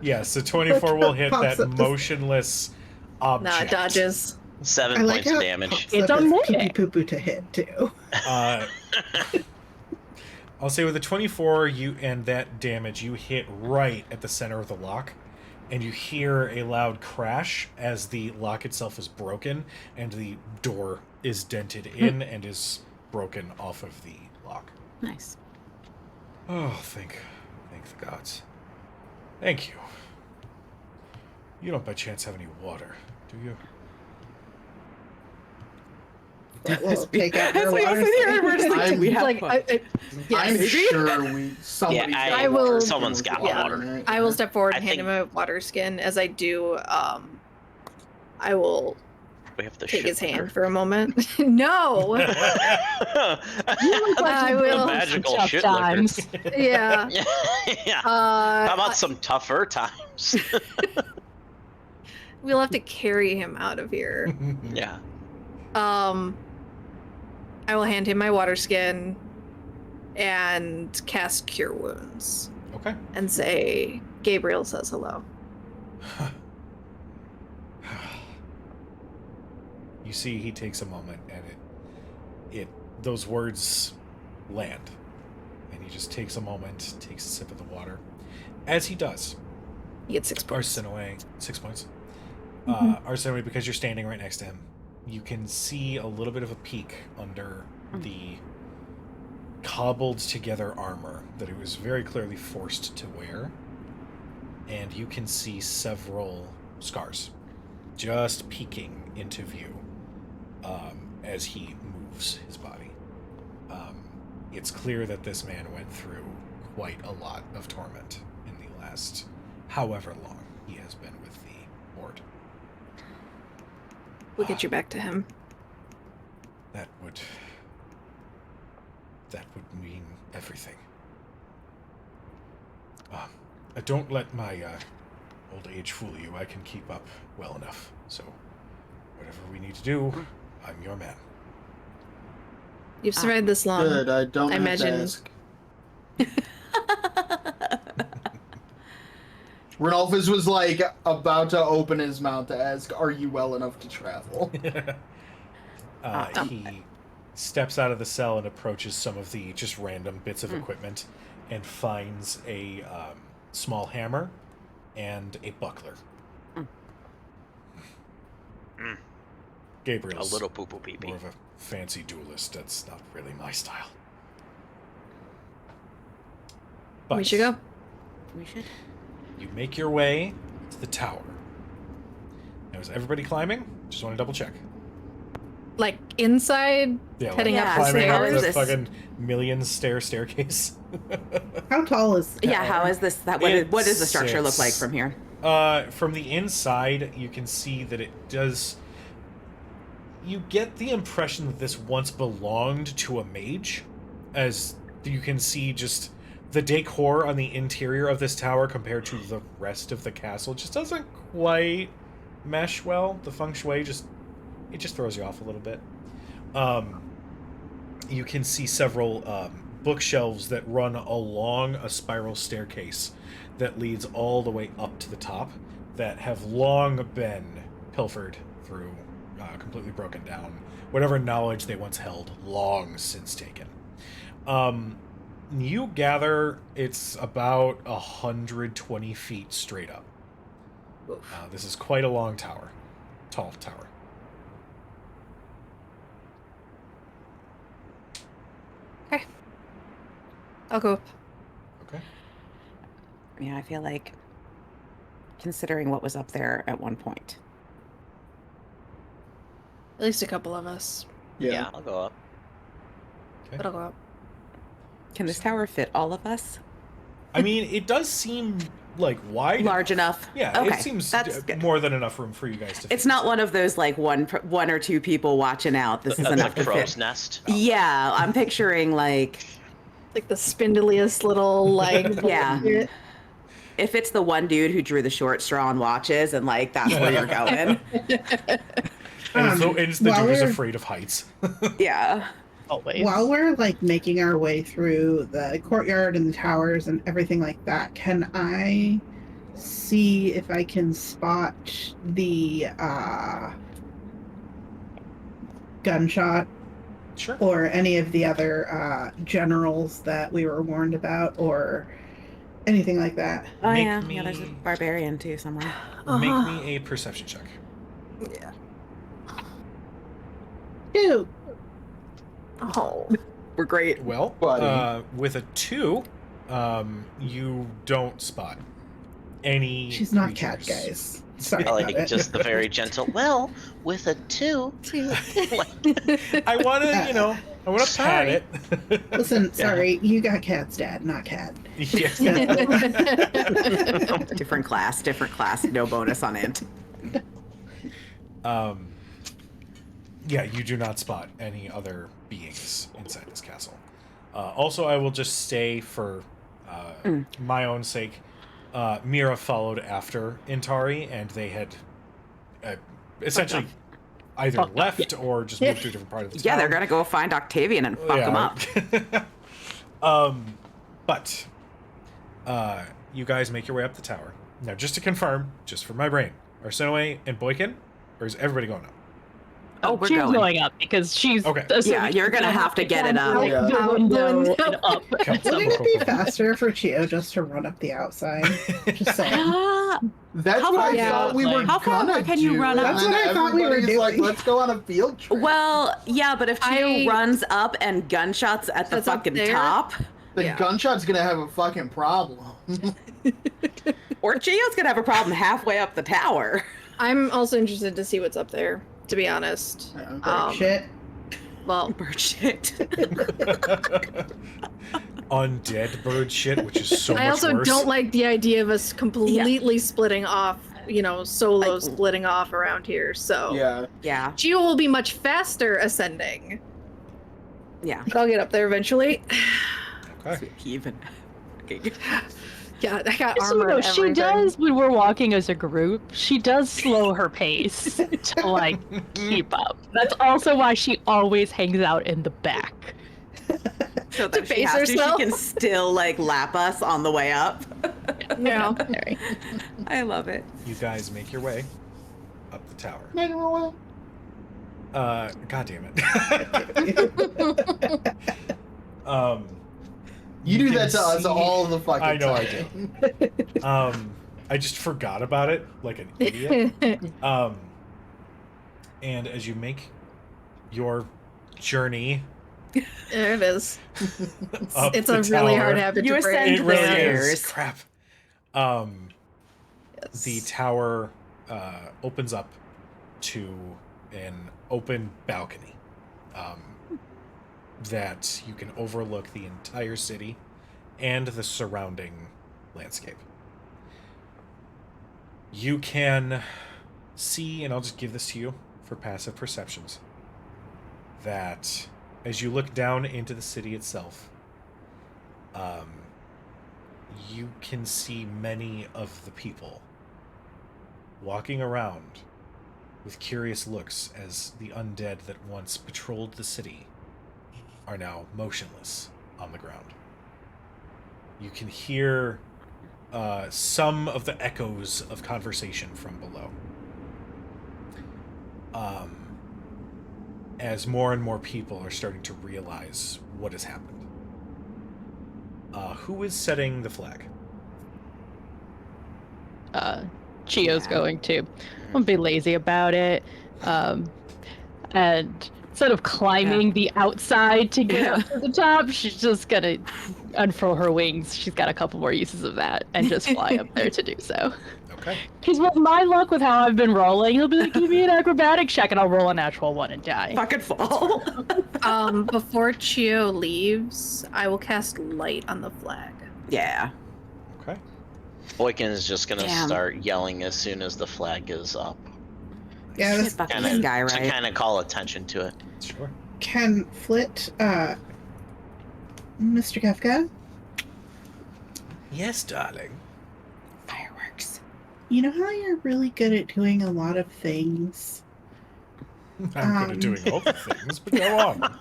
Yes, so 24 will hit Pops that up this- motionless object. Nah, dodges. 7 I like points how of it damage. pops It's up a as minute. pee-pee poo-poo to hit too. I'll say with a 24, you and that damage, you hit right at the center of the lock, and you hear a loud crash as the lock itself is broken, and the door is dented in and is broken off of the lock. Nice. Oh, thank the gods. Thank you. You don't by chance have any water, do you? We'll take out As your we water open here, skin. we're just like, do we have Like, one? I'm yes. sure somebody's Yeah, got I will- water. someone's got Yeah. water. Right? I will step forward I and hand think- him a water skin. As I do, I will We have to take ship his hand water. for a moment. No. I will. Magical Tough shit times. Yeah. Yeah. How about Uh, some tougher times? we'll have to carry him out of here. Yeah. I will hand him my water skin and cast Cure Wounds Okay. and say, Gabriel says hello. You see, he takes a moment, and those words land, and he just takes a moment, takes a sip of the water. As he does, He gets 6 points. Arsinoe, 6 points. Mhm. Arsinoe, because you're standing right next to him, you can see a little bit of a peek under the cobbled together armor that he was very clearly forced to wear, and you can see several scars just peeking into view as he moves his body. It's clear that this man went through quite a lot of torment in the last however long he has been with the Horde. We'll get you back to him. That would mean everything. Don't let my old age fool you. I can keep up well enough. So, whatever we need to do, I'm your man. You've survived this long. Good, I don't I have imagine. to ask. Renalphus was like about to open his mouth to ask, "Are you well enough to travel?" He steps out of the cell and approaches some of the just random bits of equipment and finds a small hammer and a buckler. Gabriel's A little poo-poo pee-pee. more of a fancy duelist. That's not really my style. But We should go. We should. you make your way to the tower. Now, is everybody climbing? Just want to double check. Like inside, Yeah, heading like up the climbing up stairs. the This- fucking million staircase. How tall is the Yeah, tower? how is this? What does the structure look like from here? From the inside, you can see that it does. You get the impression that this once belonged to a mage, as you can see just the decor on the interior of this tower compared to the rest of the castle just doesn't quite mesh well. The feng shui just throws you off a little bit. You can see several bookshelves that run along a spiral staircase that leads all the way up to the top that have long been pilfered through, completely broken down. Whatever knowledge they once held, long since taken. You gather it's about 120 feet straight up. This is quite a long tower. Tall tower. Okay. I'll go up. Okay. Yeah, I feel like considering what was up there at one point. At least a couple of us. Yeah, I'll go up. But I'll go up. Can this tower fit all of us? I mean, it does seem like wide. Large enough? Yeah, Okay, it seems that's good. more than enough room for you guys to fit. It's not one of those like one or two people watching out. This is The enough to crow's fit. nest. Yeah, I'm picturing like Like the spindliest little like Yeah. if it's the one dude who drew the short straw on watches and like that's where you're going. And it's the while dude who's we're- afraid of heights. Yeah. Always. While we're like making our way through the courtyard and the towers and everything like that, can I see if I can spot the gunshot Sure. or any of the other generals that we were warned about or anything like that? Oh Make yeah. me- Yeah, there's a barbarian too somewhere. Make me a perception check. Dude, Oh. We're great. Well, Buddy. with a 2, you don't spot any. she's not cat, creatures. guys. Sorry I about like it. just the very gentle. Well, with a 2. I want to, I want to pat Sorry. it. Listen, sorry, you got cats, Dad, not cat. Yes. Different class, no bonus on int. Yeah, you do not spot any other beings inside this castle. Also, I will just say for my own sake, Mira followed after Intari, and they had essentially either left or just moved to a different part of the town. Yeah, they're gonna go find Octavian and fuck him up. But you guys make your way up the tower. Now, just to confirm, just for my brain, are Sonoe and Boykin, or is everybody going up? Oh, we're she's going. up because she's. Okay. Yeah, you're gonna have to get it up. Like, Yeah. the window and up. Cool. Wouldn't it be faster for Chio just to run up the outside? Just saying. That's How what far- I thought we were How far gonna can you do, run and up? That's then what I thought we were everybody's like, doing. let's go on a field trip. Well, yeah, but if Chio I- runs up and gunshots at the That's up fucking there? top, the yeah. gunshot's gonna have a fucking problem. or Chio's gonna have a problem halfway up the tower. I'm also interested to see what's up there, to be honest. Yeah, Um, Shit. Well, Bird shit. Undead bird shit, which is so I much also worse. don't like the idea of us completely splitting off, solo splitting off around here. So Yeah. Yeah. Geo will be much faster ascending. Yeah. But I'll get up there eventually. Okay. Sweet even. Okay, good. Yeah, I got So, armor and she everything. does, when we're walking as a group, she does slow her pace to, like, keep up. That's also why she always hangs out in the back. So that if she pace has to, she herself? can still like lap us on the way up. Yeah. I love it. You guys make your way up the tower. Make it roll. God damn it. You do can that to us see- all the fucking I know time. I do. I just forgot about it like an idiot. And as you make your journey There it is. up It's the a really tower, hard habit You to break. ascend it really stairs. is. Crap. The tower opens up to an open balcony that you can overlook the entire city and the surrounding landscape. You can see, and I'll just give this to you for passive perceptions, that as you look down into the city itself, you can see many of the people walking around with curious looks as the undead that once patrolled the city are now motionless on the ground. You can hear some of the echoes of conversation from below. As more and more people are starting to realize what has happened. Who is setting the flag? Chio's going to. Don't be lazy about it. And instead of climbing the outside to get up to the top, she's just gonna unfurl her wings. She's got a couple more uses of that and just fly up there to do so. Okay. Because with my luck with how I've been rolling, he'll be like, give me an acrobatic check, and I'll roll a natural 1 and die. Fucking fall. Before Chio leaves, I will cast light on the flag. Yeah. Okay. Boykin is just gonna Damn. start yelling as soon as the flag is up. Yeah, Shit, this fuck Kinda- this guy, To right? kind of call attention to it. Sure. can Flit, Mr. Kafka, Yes, darling. Fireworks. you know how you're really good at doing a lot of things? I'm good at doing all the things, but go on.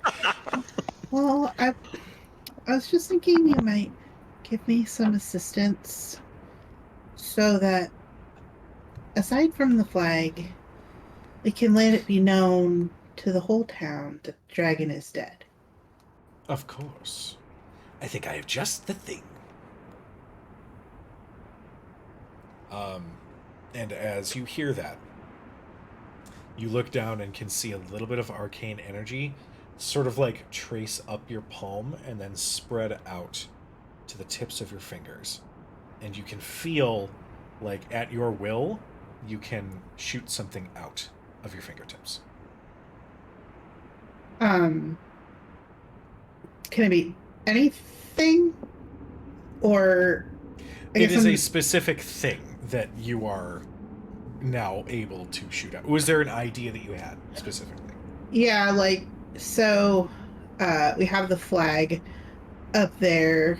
Well, I was just thinking you might give me some assistance so that, aside from the flag, we can let it be known to the whole town that the dragon is dead. Of course. I think I have just the thing. And as you hear that, you look down and can see a little bit of arcane energy sort of like trace up your palm and then spread out to the tips of your fingers. And you can feel like at your will, you can shoot something out of your fingertips. Can it be anything? Or It is a specific thing that you are now able to shoot at. Was there an idea that you had specifically? Yeah, like, so we have the flag up there,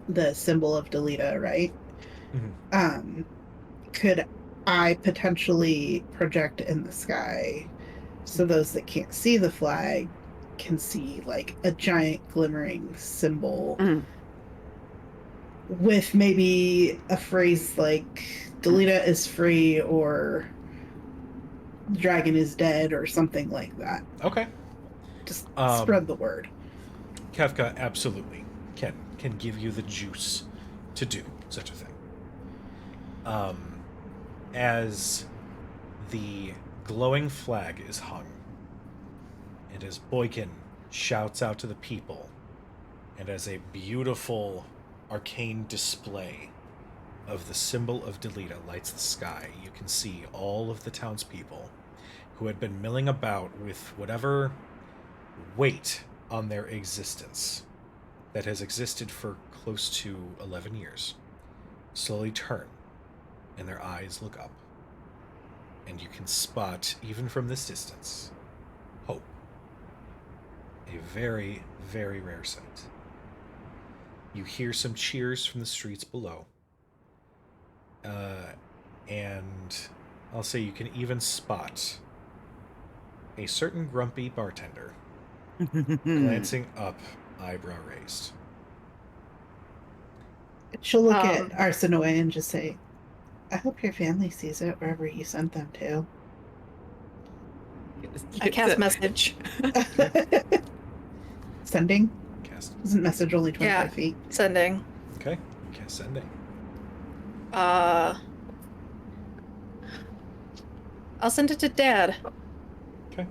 the symbol of Delita, right? Mm-hmm. Could I potentially project in the sky so those that can't see the flag can see like a giant glimmering symbol with maybe a phrase like Delita is free or dragon is dead or something like that. Okay. Just spread the word. Kefka absolutely can give you the juice to do such a thing. As the glowing flag is hung, and as Boykin shouts out to the people, and as a beautiful arcane display of the symbol of Delita lights the sky, you can see all of the townspeople who had been milling about with whatever weight on their existence that has existed for close to 11 years, slowly turn, and their eyes look up. And you can spot, even from this distance, hope. A very, very rare sight. You hear some cheers from the streets below. And I'll say you can even spot a certain grumpy bartender glancing up, eyebrow raised. She'll look at Arsinoe and just say, I hope your family sees it wherever you sent them to. I cast message. Sending? Cast. Isn't message only 25 feet? Sending. Okay, cast sending. I'll send it to Dad. Okay.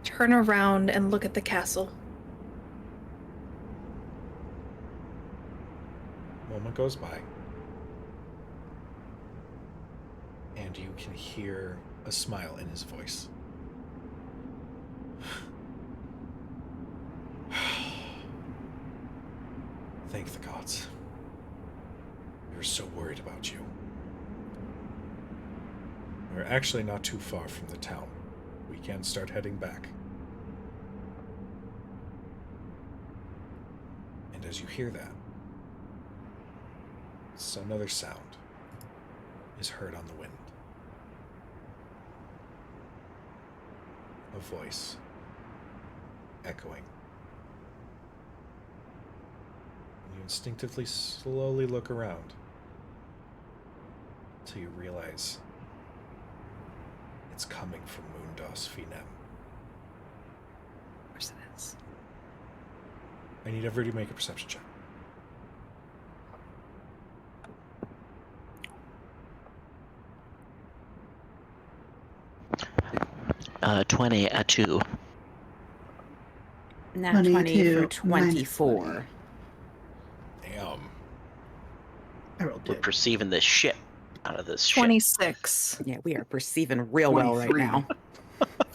Turn around and look at the castle. Moment goes by. And you can hear a smile in his voice. Thank the gods. We were so worried about you. We're actually not too far from the town. We can start heading back. And as you hear that, another sound is heard on the wind. A voice echoing. You instinctively slowly look around until you realize it's coming from Moondos Finem. Of course it is. I need everybody to make a perception check. 20 at 2. Nat 20 for 22, 24. Damn. I rolled We're 2. perceiving the shit out of this shit. 26. Yeah, we are perceiving real well right 23. now.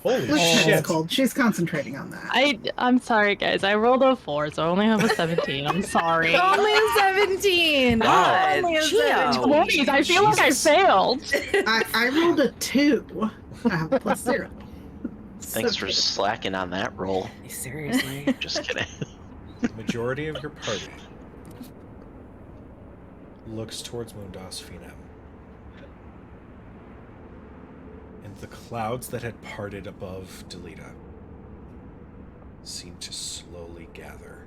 Holy Look, shit. it's cold. She's concentrating on that. I'm sorry, guys. I rolled a 4, so I only have a 17. I'm sorry. Only a 17. Wow. Only a Geo. 17. 20s. I feel like I Jesus. failed. I rolled a 2. I have a +0. Thanks for slacking on that roll. Seriously. Just kidding. The majority of your party looks towards Moondos Finem. And the clouds that had parted above Delita seem to slowly gather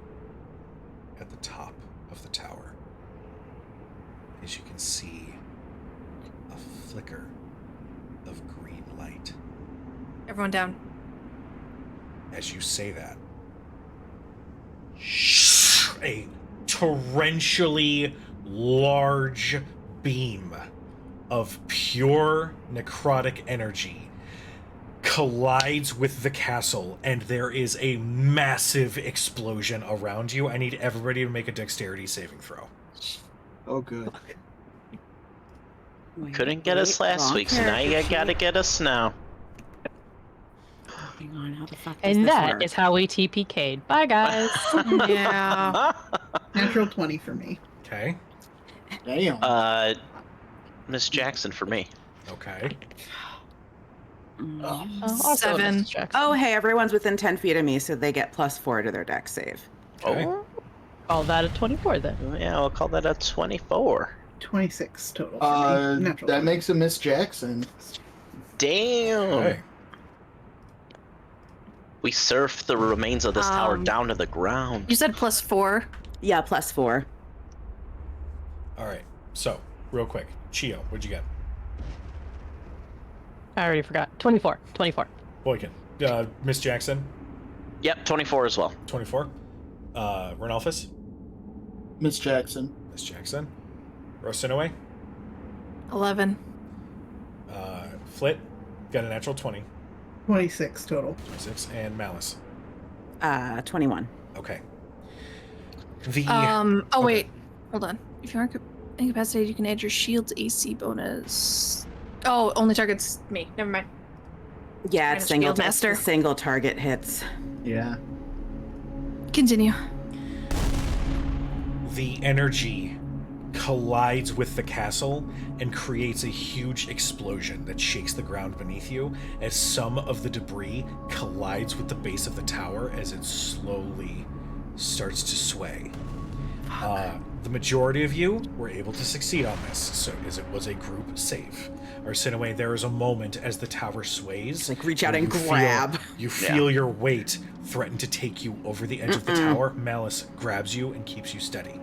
at the top of the tower. As you can see a flicker of green light. Everyone down. As you say that, a torrentially large beam of pure necrotic energy collides with the castle, and there is a massive explosion around you. I need everybody to make a dexterity saving throw. Oh, good. Couldn't get us last week, so now you gotta get us now. Hang on, how the fuck does And this that work? is how we TPK'd. Bye, guys. Yeah. Natural 20 for me. Okay. Damn. Miss Jackson for me. Okay. Also, 7. Mrs. Jackson. Oh, hey, everyone's within 10 feet of me, so they get +4 to their dex save. Okay. Oh, Call that a 24 then. yeah, we'll call that a 24. 26 total for me. Natural That 20. makes a Miss Jackson. Damn. Okay. We surfed the remains of this tower Um, down to the ground. You said +4. Yeah, +4. All right. So, real quick, Chio, what'd you get? I already forgot. 24. 24. Boykin. Miss Jackson, Yep, 24 as well. 24. Renalphus, Miss Jackson. Miss Jackson. Rosinaway, 11. Flit, got a natural 20, 26 total. 26, and Malice. 21. Okay. The Oh, Okay. wait. Hold on. If you aren't. incapacitated, you can add your shield's AC bonus. Oh, only targets me. Never mind. Yeah, it's single, master. single target hits. Yeah. Continue. The energy collides with the castle and creates a huge explosion that shakes the ground beneath you as some of the debris collides with the base of the tower as it slowly starts to sway. The majority of you were able to succeed on this, so as it was a group save. Arsinoe, there is a moment as the tower sways. Just, like, reach out where and you grab. You feel your weight threaten to take you over the edge of the tower. Malice grabs you and keeps you steady.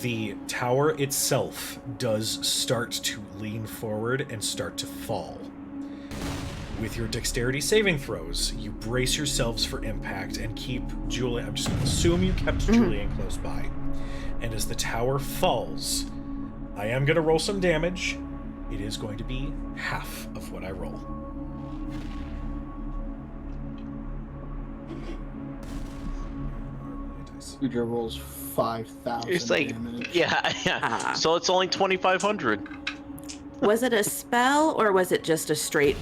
The tower itself does start to lean forward and start to fall. With your dexterity saving throws, you brace yourselves for impact and keep Julian. I'm just going to assume you kept Julian close by. And as the tower falls, I am going to roll some damage. It is going to be half of what I roll. Cujo rolls 5,000 It's like, damage. yeah. So it's only 2,500. Was it a spell or was it just a straight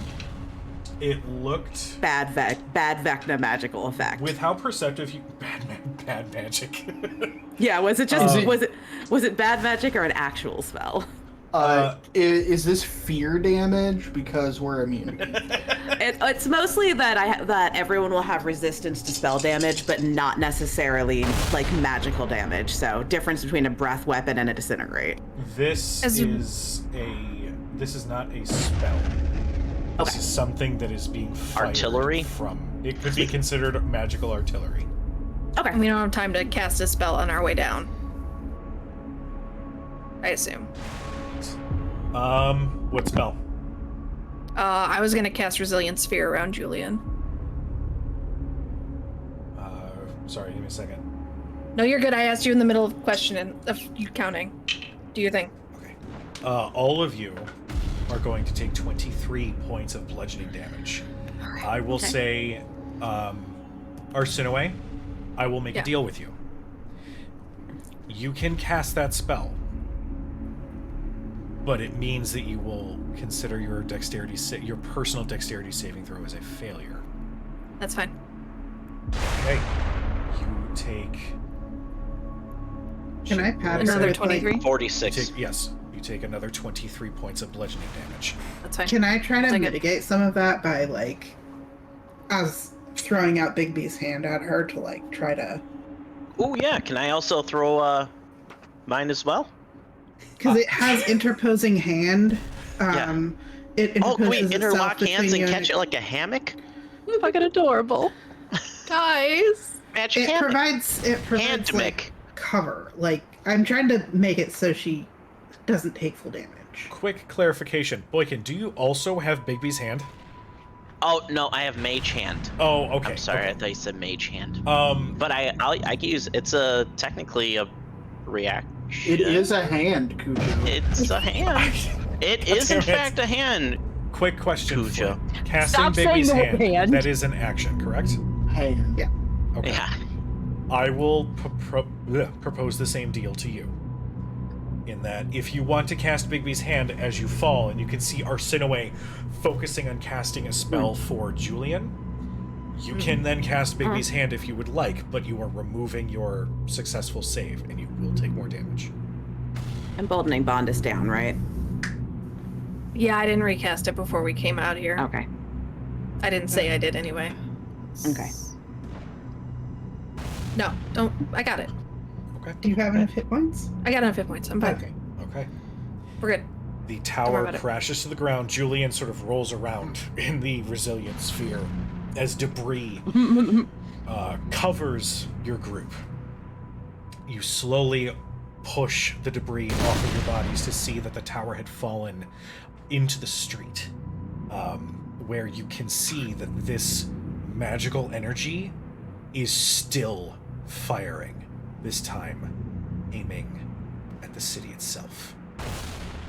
It looked bad Vecna magical effect? with how perceptive you bad magic. Yeah, was it just was it bad magic or an actual spell? Is this fear damage? Because we're immune. It's mostly that everyone will have resistance to spell damage, but not necessarily like magical damage. So difference between a breath weapon and a disintegrate. This is not a spell. This is something that is being fired Artillery? from. It could be considered magical artillery. Okay. We don't have time to cast a spell on our way down. I assume. What spell? I was gonna cast Resilient Sphere around Julian. Sorry, give me a second. No, you're good. I asked you in the middle of questioning, of you counting. Do your thing. Okay. All of you are going to take 23 points of bludgeoning damage. I will say, Arsinoe, I will make a deal with you. You can cast that spell, but it means that you will consider your your personal dexterity saving throw as a failure. That's fine. Okay. You take. Can I pat her Another with, 23? like, 46. You take another 23 points of bludgeoning damage. That's fine. Can I try to Take it. mitigate some of that by, like, I was throwing out Bigby's hand at her to, like, try to... Oh yeah, can I also throw mine as well? Because it has interposing hand. It Oh, can we interposes interlock itself hands between and you catch it like a hammock? Fucking adorable. Guys! Magic It hammock. provides Hand like, cover. Like, I'm trying to make it so she doesn't take full damage. Quick clarification. Boykin, do you also have Bigby's hand? Oh no, I have mage hand. Oh, okay. I'm sorry, okay. I thought you said mage hand. But I can use it's technically a reaction. It is a hand, Cujo. It's a hand. It is in Damn it. fact a hand. quick question for Cujo. you. Casting Stop saying Bigby's the word hand, hand. that is an action, correct? Hand. Yeah. Okay. Yeah. I will propose the same deal to you. In that, if you want to cast Bigby's hand as you fall, and you can see Arsinoe focusing on casting a spell for Julian, you can then cast Bigby's hand if you would like, but you are removing your successful save, and you will take more damage. Emboldening bond is down, right? Yeah, I didn't recast it before we came out here. Okay. I didn't say I did anyway. Okay. No, don't. I got it. Okay. Do you have enough hit points? I got enough hit points. I'm fine. Okay. Okay. We're good. The worry tower about it. crashes to the ground. Julian sort of rolls around in the resilient sphere as debris covers your group. You slowly push the debris off of your bodies to see that the tower had fallen into the street, where you can see that this magical energy is still firing, this time aiming at the city itself.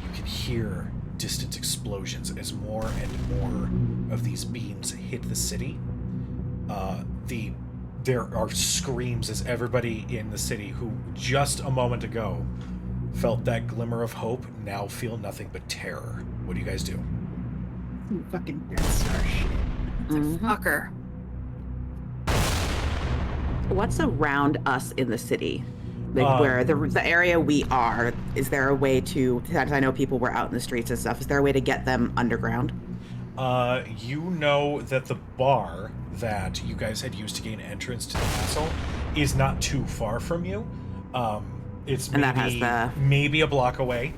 You can hear distant explosions as more and more of these beams hit the city. There are screams as everybody in the city who just a moment ago felt that glimmer of hope now feel nothing but terror. What do you guys do? Some fucking Death Star shit. Fucker. What's around us in the city? Like where the area we are, is there a way to, since I know people were out in the streets and stuff, is there a way to get them underground? You know that the bar that you guys had used to gain entrance to the castle is not too far from you. It's And that maybe, has maybe a block away.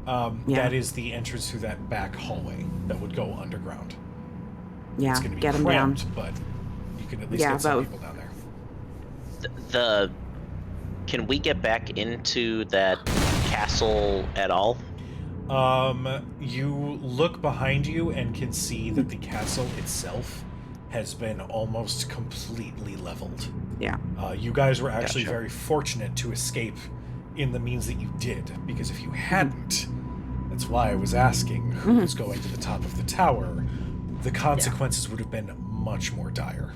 Yeah. That is the entrance through that back hallway that would go underground. Yeah, It's going to be get them down. cramped, but you can at least Yeah, get some both. people down there. Can we get back into that castle at all? You look behind you and can see that the castle itself has been almost completely leveled. Yeah. You guys were actually Gotcha. very fortunate to escape in the means that you did, because if you hadn't, that's why I was asking who was going to the top of the tower, the consequences would have been much more dire.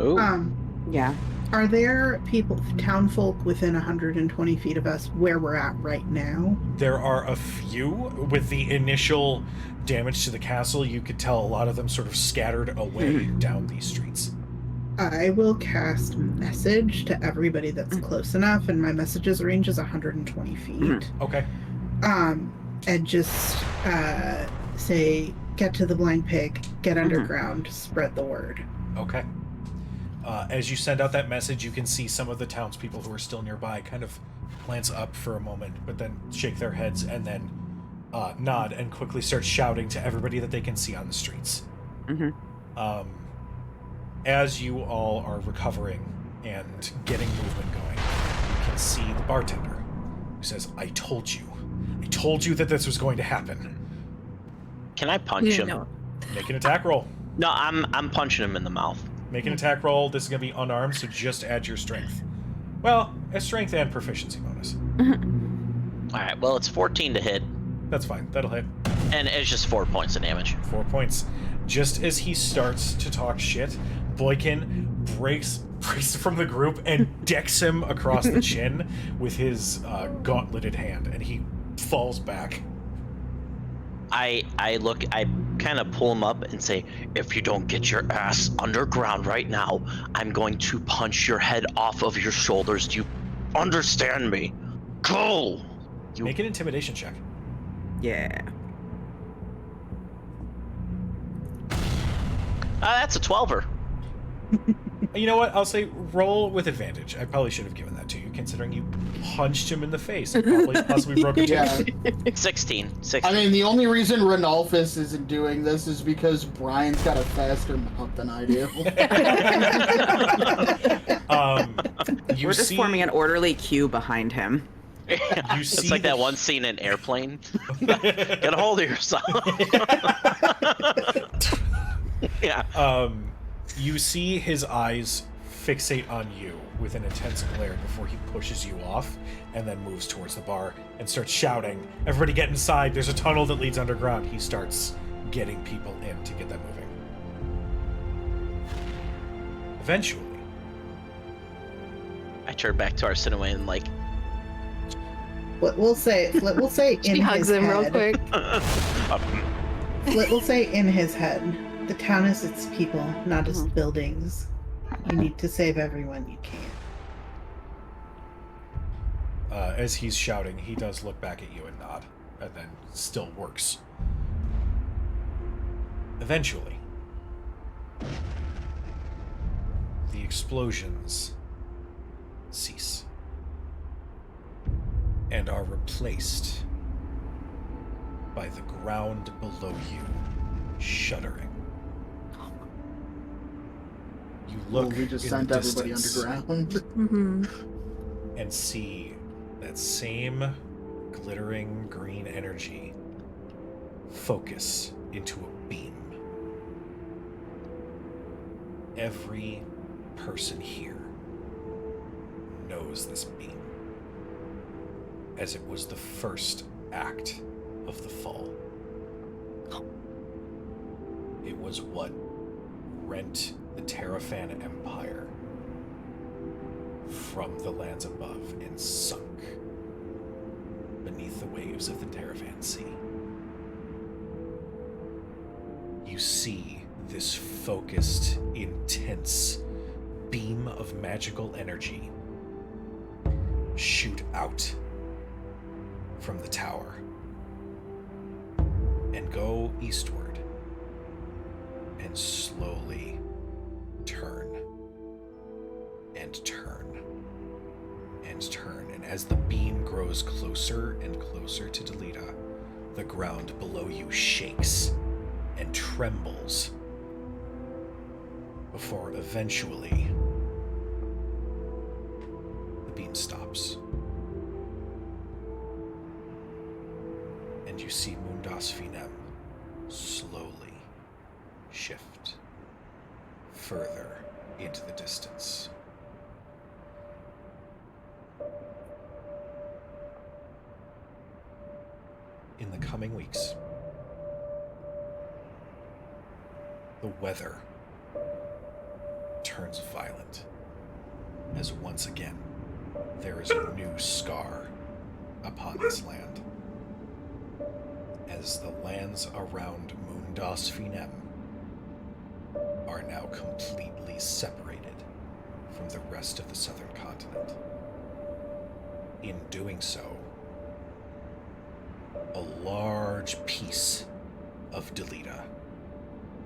Ooh. Yeah. Are there people, townfolk within 120 feet of us where we're at right now? There are a few. With the initial damage to the castle, you could tell a lot of them sort of scattered away down these streets. I will cast message to everybody that's close enough, and my message's range is 120 feet. Okay. And just say, get to the blind pig, get underground, spread the word. Okay. As you send out that message, you can see some of the townspeople who are still nearby kind of glance up for a moment, but then shake their heads and then nod and quickly start shouting to everybody that they can see on the streets. As you all are recovering and getting movement going, you can see the bartender who says, I told you that this was going to happen. Can I punch him? No. Make an attack roll. No, I'm punching him in the mouth. Make an attack roll. This is going to be unarmed, so just add your strength. Well, a strength and proficiency bonus. All right. Well, it's 14 to hit, That's fine. That'll hit. and it's just 4 points of damage. 4 points. Just as he starts to talk shit, Boykin breaks from the group and decks him across the chin with his gauntleted hand, and he falls back. I kind of pull him up and say, if you don't get your ass underground right now, I'm going to punch your head off of your shoulders. Do you understand me? Go! Make an intimidation check. Yeah. That's a 12er. You know what? I'll say roll with advantage. I probably should have given that to you, considering you punched him in the face and probably possibly broke a tooth. Yeah. 16. I mean, the only reason Renalphus isn't doing this is because Brian's got a faster mouth than I do. You We're just see, forming an orderly queue behind him. You see It's like that the- one scene in Airplane. Get a hold of yourself. Yeah. You see his eyes fixate on you with an intense glare before he pushes you off and then moves towards the bar and starts shouting, everybody get inside, there's a tunnel that leads underground. He starts getting people in to get that moving. Eventually, I turn back to Arsinoe and like, We'll say She in hugs his him head. real quick. We'll say in his head. The town is its people, not its buildings. You need to save everyone you can. as he's shouting, he does look back at you and nod, and then still works. Eventually, the explosions cease and are replaced by the ground below you shuddering. You Well, look we just in sent the everybody distance underground. Mm-hmm. and see that same glittering green energy focus into a beam. Every person here knows this beam, as it was the first act of the fall. It was what rent the Terrafan Empire from the lands above and sunk beneath the waves of the Deravan Sea. You see this focused, intense beam of magical energy shoot out from the tower and go eastward and slowly turn and turn and turn. And as the beam grows closer and closer to Delita, the ground below you shakes and trembles before eventually the beam stops. And you see Mundas Finem slowly shift further into the distance. In the coming weeks, the weather turns violent as once again there is a new scar upon this land. As the lands around Mundas Finem are now completely separated from the rest of the southern continent. In doing so, a large piece of Delita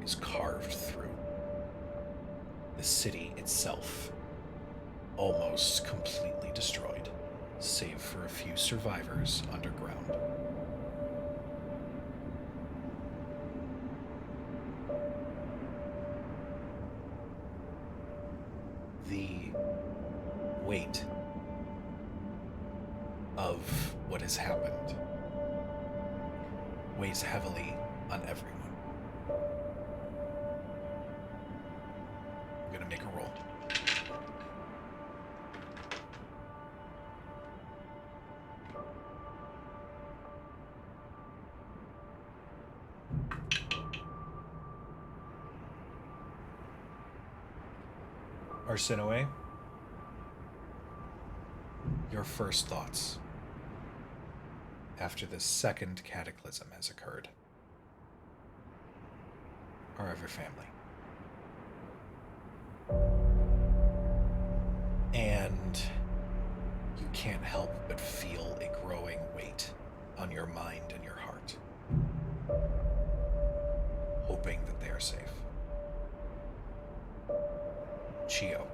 is carved through. The city itself almost completely destroyed, save for a few survivors underground. The weight of what has happened weighs heavily on everyone. I'm gonna make a roll. Arsinoe, your first thoughts after this second cataclysm has occurred are of your family. And you can't help but feel a growing weight on your mind and your heart, hoping that they are safe. Chio,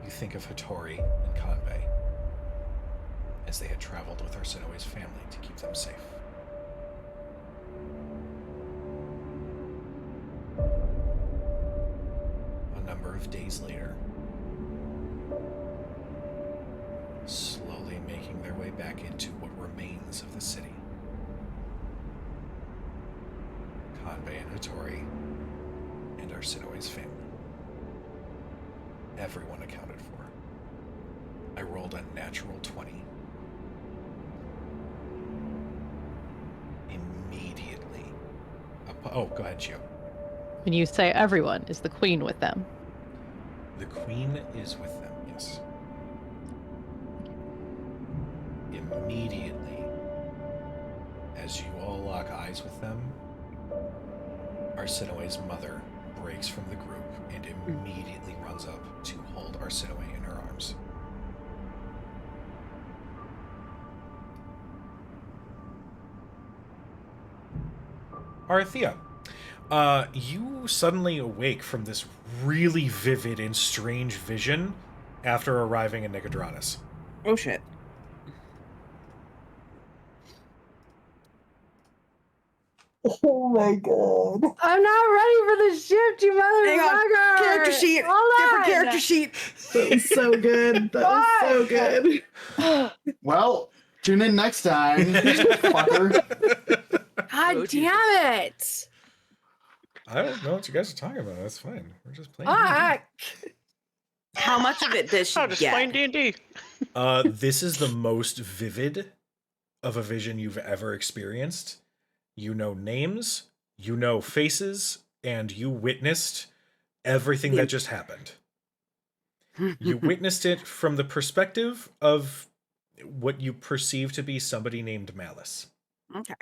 you think of Hattori and Kanbei as they had traveled with Arsinoe's family to keep them safe. A number of days later, slowly making their way back into what remains of the city, Kanbei and Hattori and Arsinoe's family. Everyone accounted for. I rolled a natural 20. Immediately. Oh, go ahead, Gio. When you say everyone, is the queen with them? The queen is with them, yes. Immediately, as you all lock eyes with them, Arsinoe's mother breaks from the group and immediately runs up to hold Arsinoe in her arms. Arthea, you suddenly awake from this really vivid and strange vision after arriving in Nicodranas. Oh shit. Oh my god. I'm not ready for the shift, you Hang on. motherfucker! Character sheet. Hold Different on. character sheet. That was so good. That was so good. Well, tune in next time, fucker. God damn it! I don't know what you guys are talking about. That's fine. We're just playing. Fuck! How much of it does she Oh, just playing get? D&D. This is the most vivid of a vision you've ever experienced. You know names, you know faces, and you witnessed everything that just happened. You witnessed it from the perspective of what you perceive to be somebody named Malice. Okay.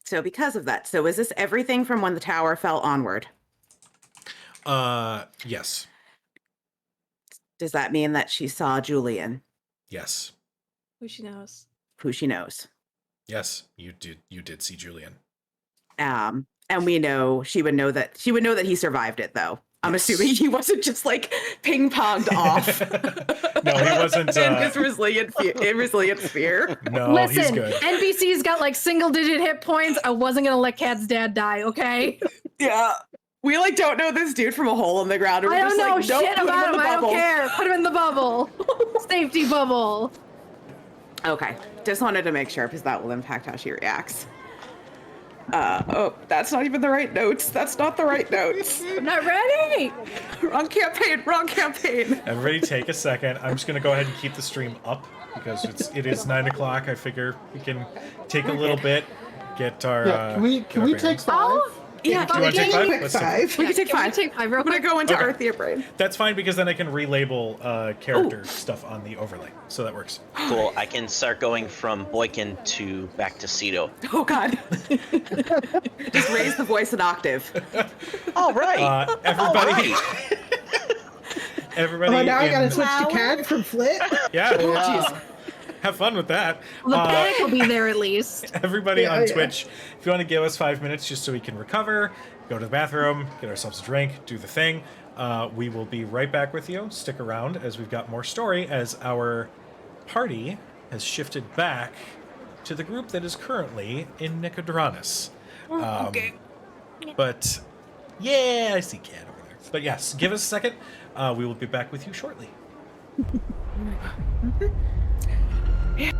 So because of that, so is this everything from when the tower fell onward? Yes. Does that mean that she saw Julian? Yes. Who she knows? Who she knows? Yes, you did see Julian. And we know she would know that he survived it, though. I'm assuming he wasn't just like ping ponged off. No, he wasn't. In his resilient fear. No, Listen, he's good. NPC's got like single-digit hit points. I wasn't gonna let Cat's dad die, okay? Yeah. We like don't know this dude from a hole in the ground. I don't know just, like, shit nope, put about in him. the I don't bubble. care. Put him in the bubble. Safety bubble. Okay. Just wanted to make sure because that will impact how she reacts. Oh, that's not even the right notes. That's not the right notes. I'm not ready. Wrong campaign. Everybody take a second. I'm just going to go ahead and keep the stream up because it is 9 o'clock. I figure we can take a little bit, get our... Can we take 5? Yeah, Do you want to take 5? Let's take 5. We can take 5. Take 5 real I'm going quick. to go into Okay. Arthea Brain. That's fine because then I can relabel character stuff on the overlay. So that works. Cool. I can start going from Boykin to back to Cedo. Oh, God. Just raise the voice an octave. All right. Everybody... Everybody Oh, now I gotta in- switch to Cad from Flit. Yeah. Jeez. Have fun with that. The panic will be there at least. Everybody Yeah, on yeah. Twitch, if you want to give us 5 minutes just so we can recover, go to the bathroom, get ourselves a drink, do the thing, we will be right back with you. Stick around as we've got more story as our party has shifted back to the group that is currently in Nicodranus. Okay. But, yeah, I see Cat over there. But yes, give us a second. We will be back with you shortly. Yeah.